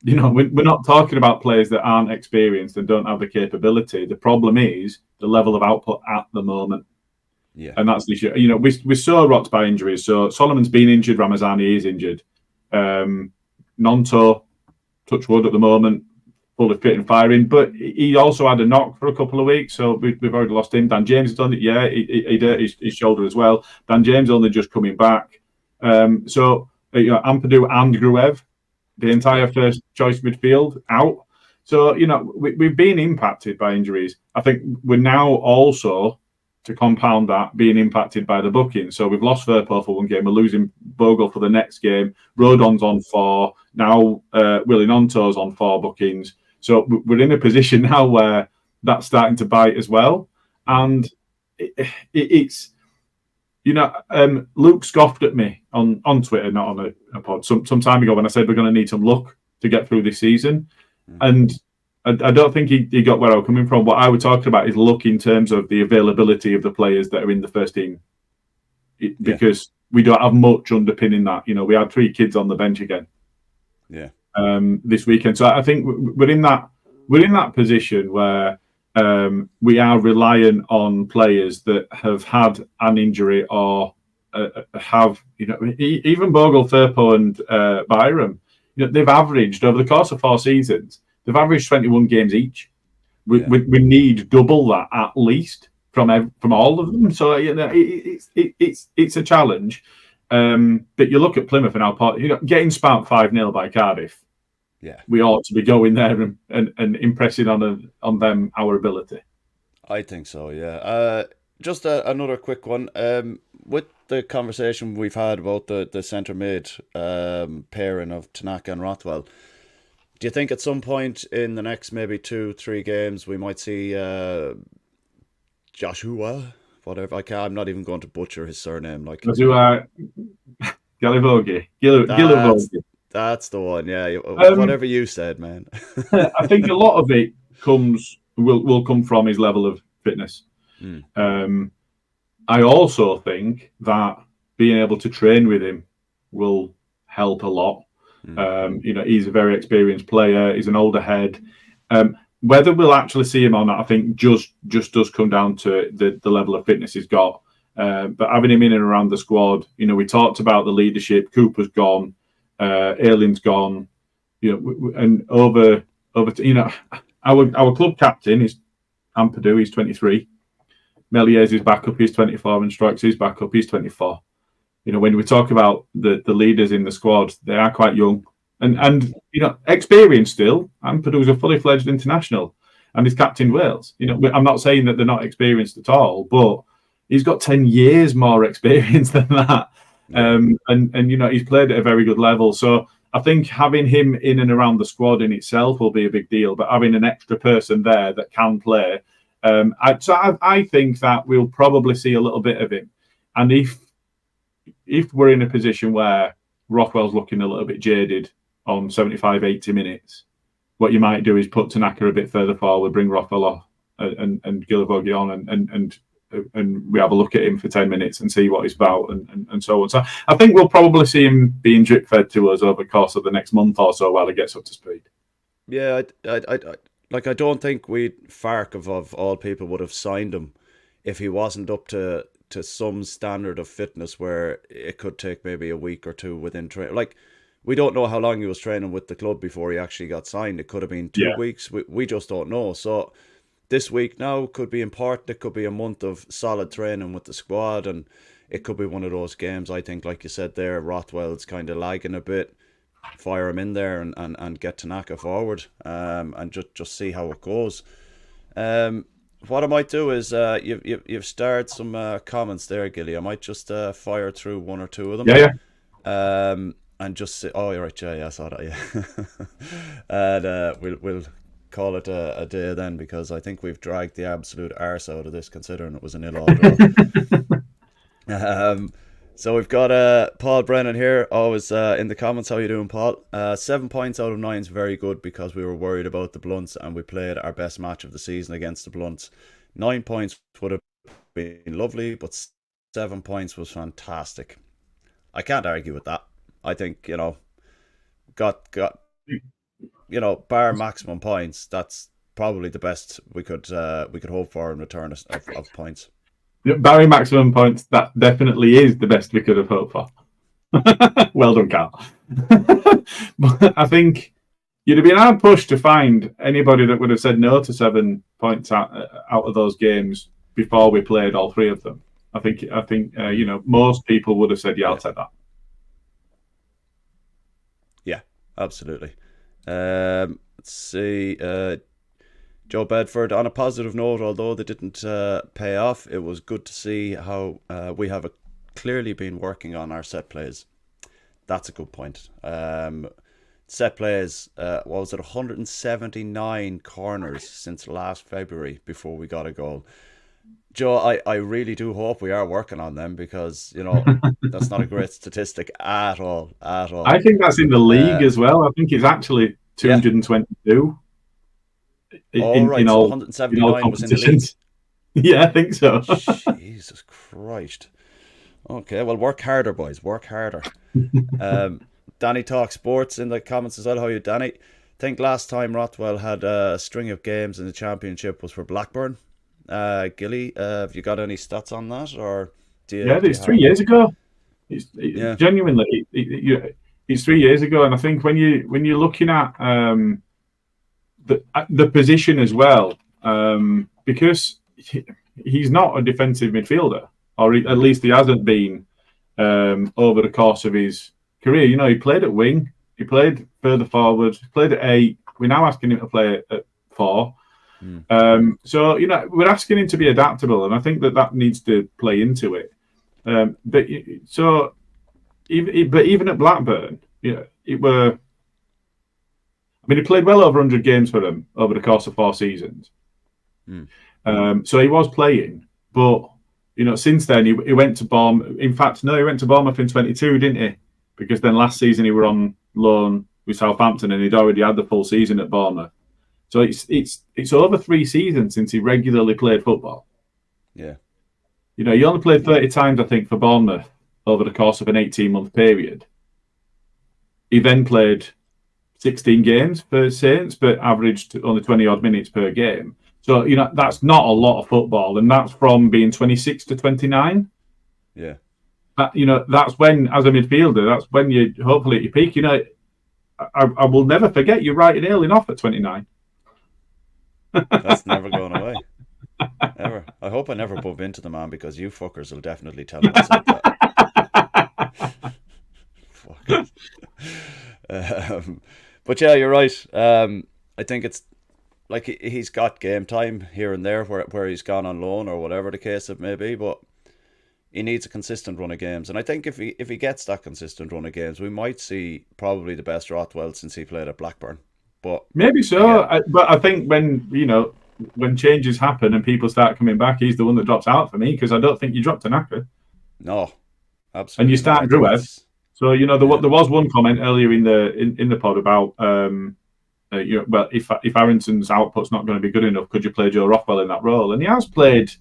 You know, we're not talking about players that aren't experienced and don't have the capability. The problem is the level of output at the moment. Yeah. And that's the issue. You know, we're so rocked by injuries. So Solomon's been injured. Ramazani is injured. Nonto, touch wood at the moment, fully fit and firing. But he also had a knock for a couple of weeks. So we've already lost him. Dan James has done it. Yeah, he hurt his shoulder as well. Dan James only just coming back. So, you know, Ampadu and Gruev, the entire first choice midfield out. So, you know, we've been impacted by injuries. I think we're now also, to compound that, being impacted by the booking. So we've lost Verpo for one game. We're losing Bogle for the next game. Rodon's on 4. Now Willie Nonto's on 4 bookings. So we're in a position now where that's starting to bite as well. And it's... You know, Luke scoffed at me on Twitter, not on a pod, some time ago when I said we're going to need some luck to get through this season. And I don't think he got where I was coming from. What I was talking about is luck in terms of the availability of the players that are in the first team. Because we don't have much underpinning that. You know, we had 3 kids on the bench again. Yeah. This weekend. So I think we're in that position where we are reliant on players that have had an injury or have, you know, even Bogle, Firpo and Byram, you know, they've averaged over the course of 4 seasons, they've averaged 21 games each. We need double that at least from all of them. So, you know, it's a challenge. But you look at Plymouth and how, you know, getting spanked 5-0 by Cardiff. Yeah, we ought to be going there and impressing on them our ability. I think so. Yeah. Just another quick one. With the conversation we've had about the centre mid pairing of Tanaka and Rothwell, do you think at some point in the next maybe 2-3 games we might see Joshua? Whatever. I'm not even going to butcher his surname. Like Joshua Galivogi. Gilivogi. That's the one, yeah. Whatever you said, man. I think a lot of it will come from his level of fitness. I also think that being able to train with him will help a lot. You know, he's a very experienced player. He's an older head. Whether we'll actually see him or not, I think just does come down to the level of fitness he's got. But having him in and around the squad, you know, we talked about the leadership. Cooper's gone. Aylin's gone, you know, and over to, you know, our club captain is Ampadu, he's 23. Melies is back up, he's 24, and Strikes is back up, he's 24. You know, when we talk about the leaders in the squad, they are quite young and you know, experienced still. Ampadu's a fully fledged international and he's captain Wales. You know, I'm not saying that they're not experienced at all, but he's got 10 years more experience than that. And you know, he's played at a very good level. So I think having him in and around the squad in itself will be a big deal, but having an extra person there that can play, I think that we'll probably see a little bit of him. And if we're in a position where Rothwell's looking a little bit jaded on 75, 80 minutes, what you might do is put Tanaka a bit further forward, bring Rothwell off, and Gilavogi on, and we have a look at him for 10 minutes and see what he's about, and so on. So I think we'll probably see him being drip fed to us over the course of the next month or so while he gets up to speed. Yeah, I don't think Fark of all people would have signed him if he wasn't up to some standard of fitness where it could take maybe a week or two within training. Like, we don't know how long he was training with the club before he actually got signed. It could have been 2 weeks. We just don't know. So this week now could be important. It could be a month of solid training with the squad, and it could be one of those games. I think, like you said there, Rothwell's kind of lagging a bit. Fire him in there and get Tanaka forward, and just see how it goes. What I might do is you've started some comments there, Gilly. I might just fire through one or two of them. Yeah. And just say, oh, you're right, yeah, I saw that, yeah. And we'll call it a day then, because I think we've dragged the absolute arse out of this, considering it was a 0-all draw. So we've got Paul Brennan here, always in the comments. How you doing, Paul? 7 points out of 9 is very good, because we were worried about the Blunts and we played our best match of the season against the Blunts. 9 points would have been lovely, but 7 points was fantastic. I can't argue with that. I think, got bar maximum points, that's probably the best we could hope for in return of points. Barry maximum points, that definitely is the best we could have hoped for. Well done, Carl. But I think you'd have been hard pushed to find anybody that would have said no to 7 points out of those games before we played all 3 of them. I think most people would have said, yeah, I'll take that. Yeah, absolutely. Let's see. Joe Bedford, on a positive note, although they didn't pay off, it was good to see how we have clearly been working on our set plays. That's a good point. Set plays, what was it, 179 corners since last February before we got a goal. Joe, I really do hope we are working on them, because, that's not a great statistic at all. I think that's in the league as well. I think it's actually 222. In all 179 was in the league. Yeah, I think so. Jesus Christ. Okay, well, work harder, boys. Work harder. Danny Talk Sports in the comments as well. How are you, Danny? I think last time Rothwell had a string of games in the championship was for Blackburn. Gilly, have you got any stats on that? Or it's 3 years ago. Genuinely, it's 3 years ago, and I think when you're looking at the position as well, because he's not a defensive midfielder, or at least he hasn't been over the course of his career. He played at wing, he played further forward, he played at 8. We're now asking him to play at 4. So we're asking him to be adaptable, and I think that needs to play into it. But even at Blackburn, he played well over 100 games for them over the course of 4 seasons. So he was playing, but since then he went to Bournemouth. In fact, no, he went to Bournemouth in 22, didn't he? Because then last season he were on loan with Southampton, and he'd already had the full season at Bournemouth. So it's over 3 seasons since he regularly played football. Yeah. He only played 30 times, I think, for Bournemouth over the course of an 18-month period. He then played 16 games for Saints, but averaged only 20-odd minutes per game. So, that's not a lot of football, and that's from being 26 to 29. Yeah. That's when, as a midfielder, that's when you hopefully at your peak. I will never forget you writing Ailing off at 29. That's never going away. Ever. I hope I never bump into the man, because you fuckers will definitely tell him that. Fuck. But yeah, you're right. I think it's like he's got game time here and there where he's gone on loan or whatever the case it may be. But he needs a consistent run of games. And I think if he gets that consistent run of games, we might see probably the best Rothwell since he played at Blackburn. But maybe so. But I think when changes happen and people start coming back, he's the one that drops out for me, because I don't think you dropped Tanaka. No, absolutely. And you start Gruev. So there was one comment earlier in the pod about if Aaronson's output's not going to be good enough, could you play Joe Rothwell in that role? And he has played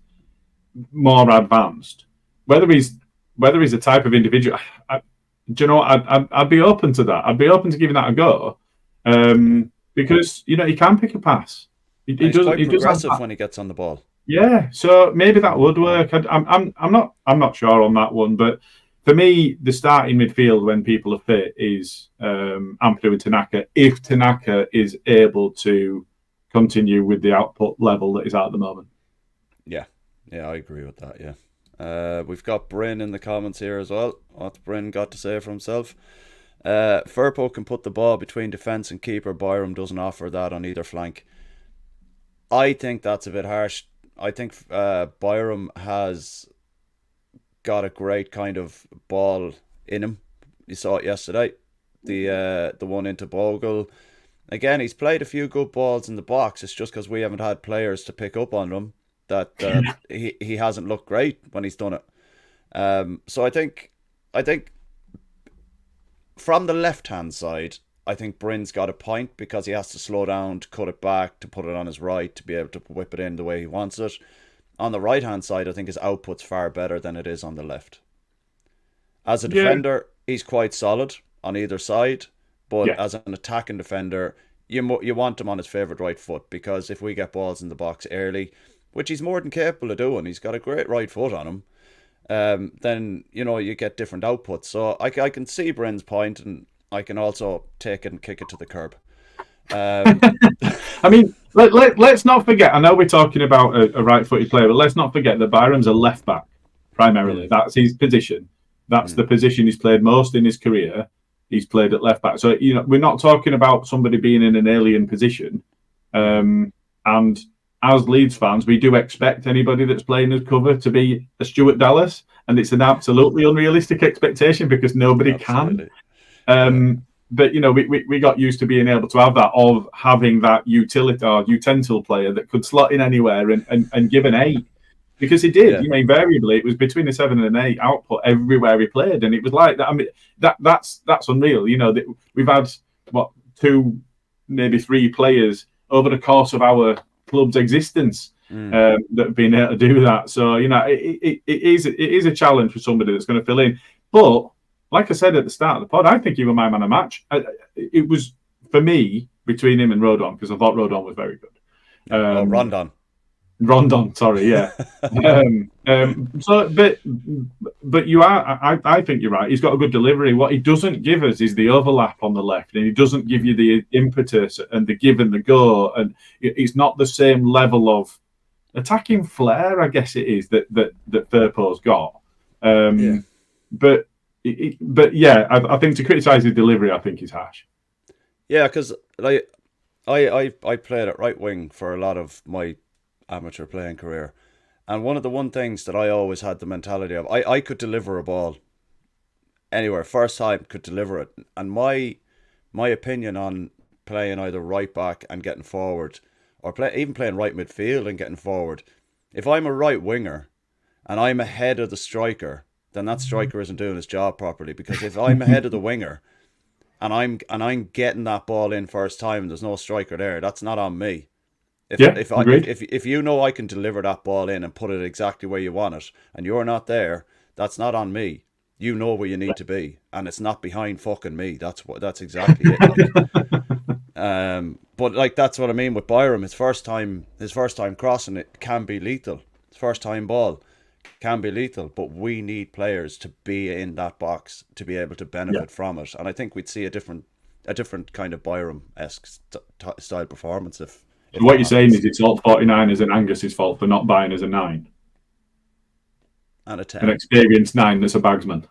more advanced. Whether he's the type of individual, I'd be open to that. I'd be open to giving that a go, because he can pick a pass. He does. Quite progressive have when he gets on the ball. Yeah, so maybe that would work. I'm not sure on that one, but for me, the starting midfield when people are fit is Ampadu and Tanaka. If Tanaka is able to continue with the output level that is at the moment. Yeah, I agree with that. Yeah, we've got Bryn in the comments here as well. What's Bryn got to say for himself? Firpo can put the ball between defence and keeper. Byram doesn't offer that on either flank. I think that's a bit harsh. I think Byram has got a great kind of ball in him. You saw it yesterday. The one into Bogle. Again, he's played a few good balls in the box. It's just because we haven't had players to pick up on them that he hasn't looked great when he's done it. So I think from the left-hand side, I think Bryn's got a point, because he has to slow down to cut it back, to put it on his right, to be able to whip it in the way he wants it. On the right-hand side, I think his output's far better than it is on the left. As a defender, he's quite solid on either side, but as an attacking defender, you want him on his favourite right foot, because if we get balls in the box early, which he's more than capable of doing, he's got a great right foot on him, then, you get different outputs. So I can see Bryn's point, and I can also take it and kick it to the curb. I mean, let's not forget, I know we're talking about a right-footed player, but let's not forget that Byram's a left-back, primarily. That's his position. That's the position he's played most in his career. He's played at left-back. So, we're not talking about somebody being in an alien position. And as Leeds fans, we do expect anybody that's playing as cover to be a Stuart Dallas, and it's an absolutely unrealistic expectation because nobody can. But we got used to being able to have that, of having that utility or utensil player that could slot in anywhere and give an 8, because he did. Invariably it was between a 7 and an 8 output everywhere he played, and it was like that. I mean, that's unreal. We've had 2, maybe 3 players over the course of our club's existence that have been able to do that. So it is a challenge for somebody that's going to fill in, but. Like I said at the start of the pod, I think he was my man of match. It was, for me, between him and Rodon, because I thought Rodon was very good. Rondon, sorry, yeah. But you are, I think you're right. He's got a good delivery. What he doesn't give us is the overlap on the left, and he doesn't give you the impetus and the give and the go, and it's not the same level of attacking flair, I guess it is, that Firpo's got. I think to criticise his delivery, I think is harsh. Yeah, because I played at right wing for a lot of my amateur playing career, and one of the things that I always had the mentality of, I could deliver a ball anywhere, first time could deliver it, and my opinion on playing either right back and getting forward, or even playing right midfield and getting forward, if I'm a right winger and I'm ahead of the striker, then that striker isn't doing his job properly, because if I'm ahead of the winger and I'm getting that ball in first time and there's no striker there, that's not on me. If you know I can deliver that ball in and put it exactly where you want it, and you're not there, that's not on me. You know where you need to be, and it's not behind fucking me. That's exactly it. But that's what I mean with Byram. His first time crossing it can be lethal. His first time ball can be lethal, but we need players to be in that box to be able to benefit from it, and I think we'd see a different kind of Byram-esque style performance if what you're saying is it's all 49ers and Angus's fault for not buying as a 9 and a 10, an experienced 9 that's a bagsman.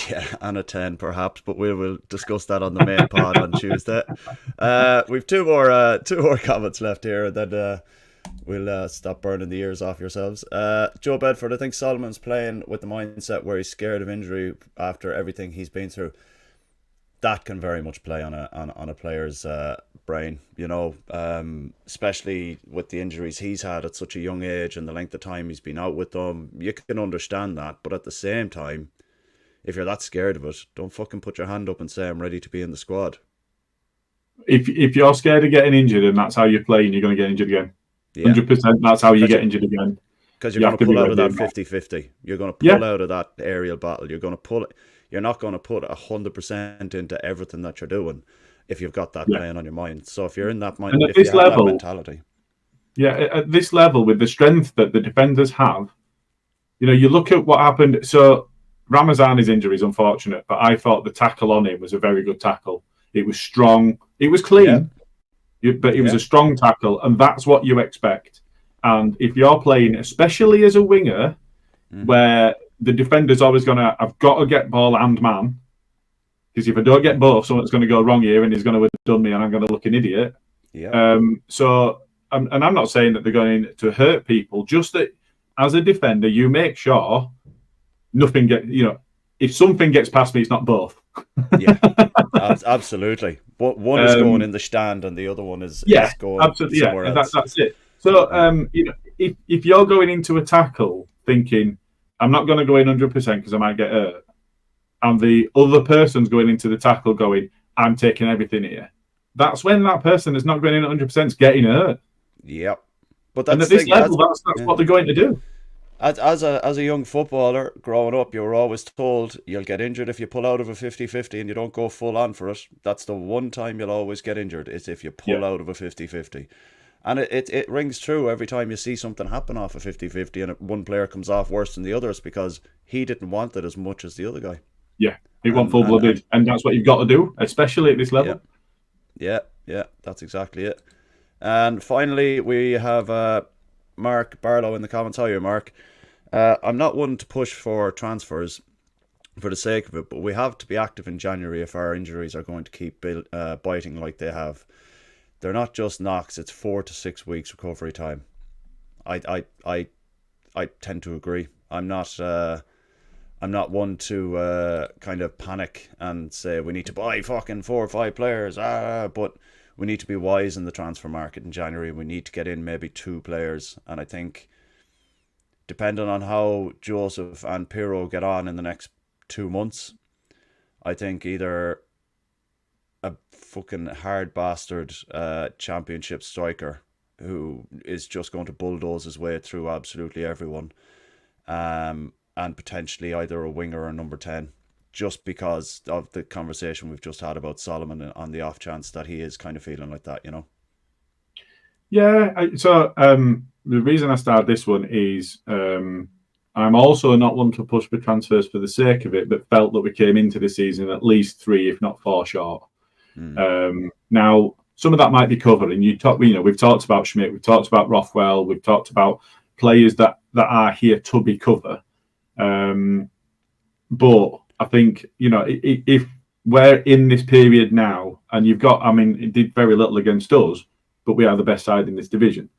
Yeah, and a 10 perhaps, but we will discuss that on the main pod on Tuesday. We've two more comments left here, and then We'll stop burning the ears off yourselves. Joe Bedford, I think Solomon's playing with the mindset where he's scared of injury after everything he's been through. That can very much play on a player's brain, especially with the injuries he's had at such a young age and the length of time he's been out with them. You can understand that, but at the same time, if you're that scared of it, don't fucking put your hand up and say I'm ready to be in the squad. If you're scared of getting injured and that's how you're playing, you're going to get injured again. 100%. That's how you get injured again. Because you're going to pull out of that 50-50. You're going to pull out of that aerial battle. You're not going to put 100% into everything that you're doing if you've got that playing on your mind. So if you're in that mind, and at if this you have level, that mentality. Yeah, at this level, with the strength that the defenders have, you look at what happened. So Ramazani's injury is unfortunate, but I thought the tackle on him was a very good tackle. It was strong. It was clean, but it was a strong tackle, and that's what you expect. And if you're playing, especially as a winger, where the defender's always I've got to get ball and man, because if I don't get both, something's going to go wrong here, and he's going to have done me, and I'm going to look an idiot. Yeah. So, and I'm not saying that they're going to hurt people, just that as a defender, you make sure nothing if something gets past me, it's not both. Yeah, absolutely. But one is going in the stand, and the other one is going absolutely, somewhere else. That's it. So, if you're going into a tackle thinking, I'm not going to go in 100% because I might get hurt, and the other person's going into the tackle going, I'm taking everything here, that's when that person is not going in 100% is getting hurt. Yep. But that's, and at this level, that's what they're going to do. As a young footballer growing up, you were always told you'll get injured if you pull out of a 50-50 and you don't go full on for it. That's the one time you'll always get injured, is if you pull out of a 50-50. And it rings true every time you see something happen off a 50-50 and one player comes off worse than the others because he didn't want it as much as the other guy. Yeah, he went full-blooded, and that's what you've got to do, especially at this level. Yeah, that's exactly it. And finally, we have Mark Barlow in the comments. How are you, Mark? I'm not one to push for transfers for the sake of it, but we have to be active in January if our injuries are going to keep biting like they have. They're not just knocks; it's 4 to 6 weeks recovery time. I tend to agree. I'm not one to kind of panic and say we need to buy fucking 4 or 5 players. But we need to be wise in the transfer market in January. We need to get in maybe 2 players, and I think, depending on how Joseph and Pirro get on in the next 2 months, I think either a fucking hard bastard championship striker who is just going to bulldoze his way through absolutely everyone, and potentially either a winger or a number 10, just because of the conversation we've just had about Solomon on the off chance that he is kind of feeling like that, Yeah, so the reason I started this one is I'm also not one to push for transfers for the sake of it, but felt that we came into the season at least 3, if not 4 short. Now, some of that might be covered, and we've talked about Schmidt, we've talked about Rothwell, we've talked about players that are here to be covered. But I think, if we're in this period now, and you've got, it did very little against us, but we are the best side in this division,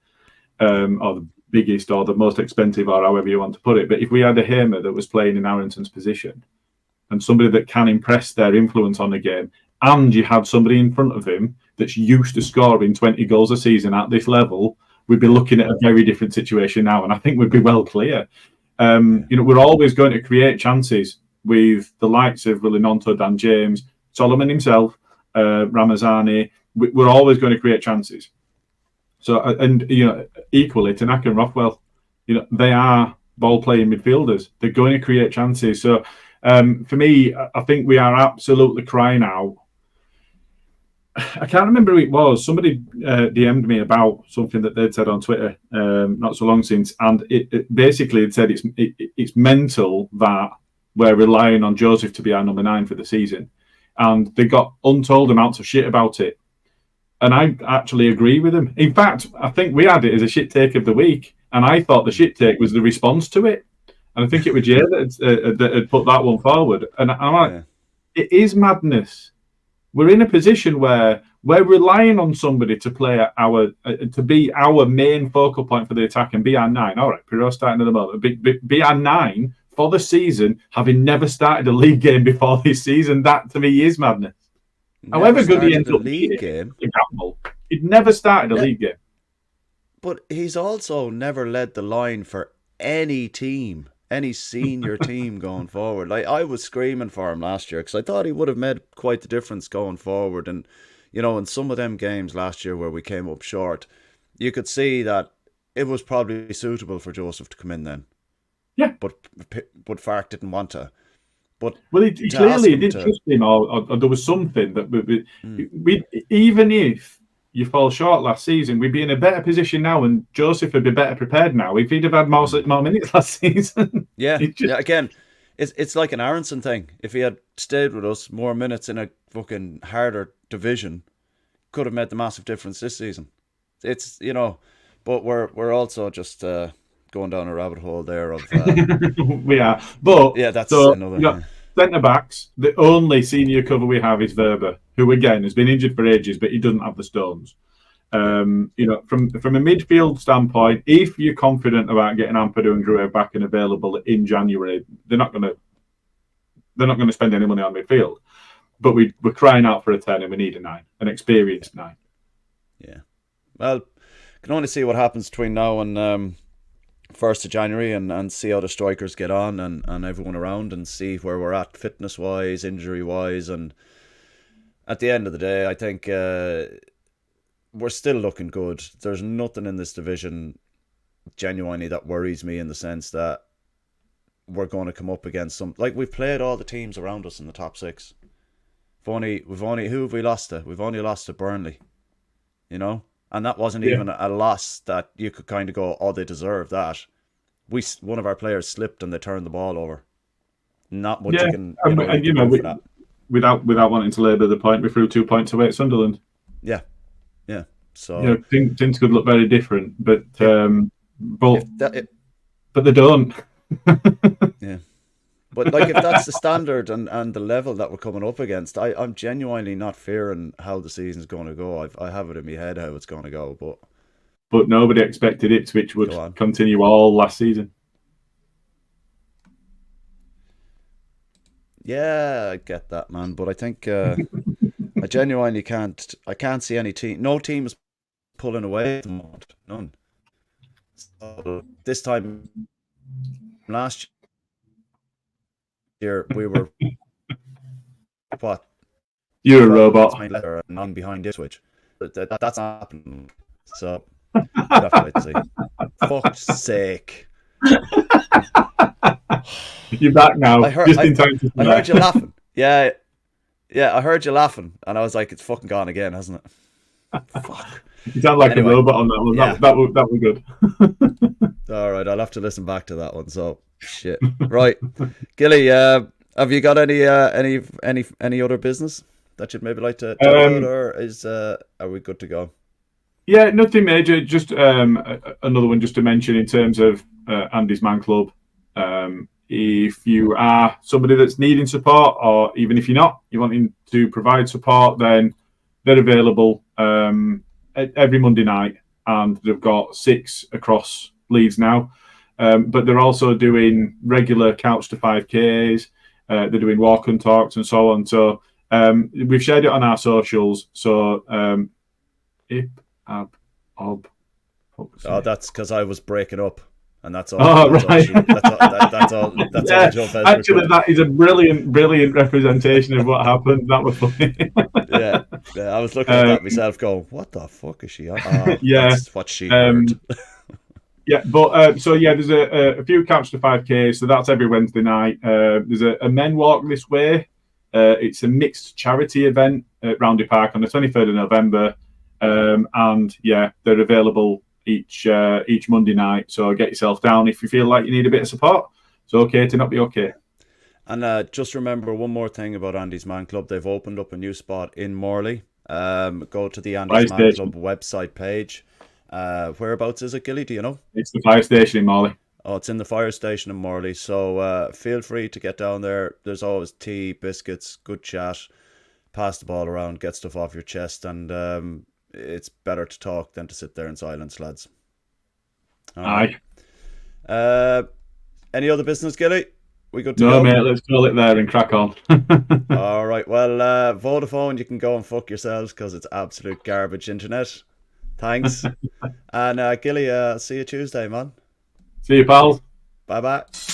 or the biggest, or the most expensive, or however you want to put it. But if we had a Hamer that was playing in Aaronson's position, and somebody that can impress their influence on the game, and you have somebody in front of him that's used to scoring 20 goals a season at this level, we'd be looking at a very different situation now, and I think we'd be well clear. We're always going to create chances with the likes of Linonto, Dan James, Solomon himself, Ramazani. We're always going to create chances. So, equally, Tanaka and Rothwell, they are ball-playing midfielders. They're going to create chances. So, for me, I think we are absolutely crying out. I can't remember who it was. Somebody DM'd me about something that they'd said on Twitter not so long since, and it basically had said it's mental that we're relying on Joseph to be our number 9 for the season, and they got untold amounts of shit about it. And I actually agree with them. In fact, I think we had it as a shit take of the week, and I thought the shit take was the response to it. And I think it was Jay that had put that one forward. And I'm like, It is madness. We're in a position where we're relying on somebody to play to be our main focal point for the attack and be our 9. All right, Pirro starting at the moment. Be our 9 for the season, having never started a league game before this season. That to me is madness. However good he ends up league game, he'd never started a league game. But he's also never led the line for any team, any senior team going forward. Like, I was screaming for him last year because I thought he would have made quite the difference going forward. And, you know, in some of them games last year where we came up short, you could see that it was probably suitable for Joseph to come in then. Yeah. But Fark didn't want to. But he clearly didn't trust him, or there was something that we even if you fall short last season, we'd be in a better position now, and Joseph would be better prepared now if he'd have had more minutes last season. Yeah, again, it's like an Aaronson thing. If he had stayed with us, more minutes in a fucking harder division could have made the massive difference this season. It's, you know, but we're also just going down a rabbit hole there of we are, but yeah, that's so another centre backs. The only senior cover we have is Verba, who again has been injured for ages, but he doesn't have the stones. You know, from a midfield standpoint, if you're confident about getting Ampadu and Gruev back and available in January, they're not going to spend any money on midfield. But we're crying out for a 10, and we need a 9, an experienced 9. Yeah, well, can only see what happens between now and 1st of January and see how the strikers get on and everyone around, and see where we're at fitness wise, injury wise, and at the end of the day, I think we're still looking good. There's nothing in this division genuinely that worries me, in the sense that we're going to come up against some, like, we've played all the teams around us in the top 6. Who have we lost to? We've only lost to Burnley, you know. And that wasn't even a loss that you could kind of go, oh, they deserve that. One of our players slipped and they turned the ball over. Not much you can, you know, for that. Without wanting to labour the point, we threw 2 points away at Sunderland. Yeah. So, you know, things could look very different, but they don't. Yeah. But like, if that's the standard and the level that we're coming up against, I'm genuinely not fearing how the season's going to go. I have it in my head how it's going to go, but nobody expected Ipswich would continue all last season. Yeah, I get that, man. But I think I genuinely can't see any team. No team is pulling away at the moment. None. So this time last year we were what? You're a robot. And behind Ipswich. That's not happening. So we'll have to wait and see. Fuck's sake. You're back now. I heard you laughing. Yeah, I heard you laughing, and I was like, it's fucking gone again, hasn't it? Fuck. You sound like a robot on that one. Yeah. That was good. All right, I'll have to listen back to that one. So shit. Right, Gilly, have you got any other business that you'd maybe like to talk about, or are we good to go? Yeah, nothing major. Just another one just to mention in terms of Andy's Man Club. If you are somebody that's needing support, or even if you're not, you're wanting to provide support, then they're available every Monday night, and they've got 6 across Leeds now. But they're also doing regular couch to 5Ks. They're doing walk and talks and so on. So we've shared it on our socials. So that's because I was breaking up. And that's all. Oh, right. That's all. Actually, that is a brilliant representation of what happened. That was funny. yeah, I was looking at that myself, going, "What the fuck is she on?" Yeah, that's what she heard. Yeah, but so yeah, there's a few couch to 5K, so that's every Wednesday night. There's a men walk this way. It's a mixed charity event at Roundy Park on the 23rd of November, and yeah, they're available each Monday night. So get yourself down if you feel like you need a bit of support. It's okay to not be okay. And just remember one more thing about Andy's Man Club. They've opened up a new spot in Morley. Go to the Andy's Man Club website page. Whereabouts is it, Gilly? Do you know? It's the fire station in Morley. Oh, it's in the fire station in Morley. So feel free to get down there. There's always tea, biscuits, good chat, pass the ball around, get stuff off your chest, and it's better to talk than to sit there in silence, lads. All right. Any other business, Gilly? We good to go? No, mate, let's call it there and crack on. All right. Well, Vodafone, you can go and fuck yourselves because it's absolute garbage internet. Thanks. And Gilly, see you Tuesday, man. See you, pals. Bye-bye.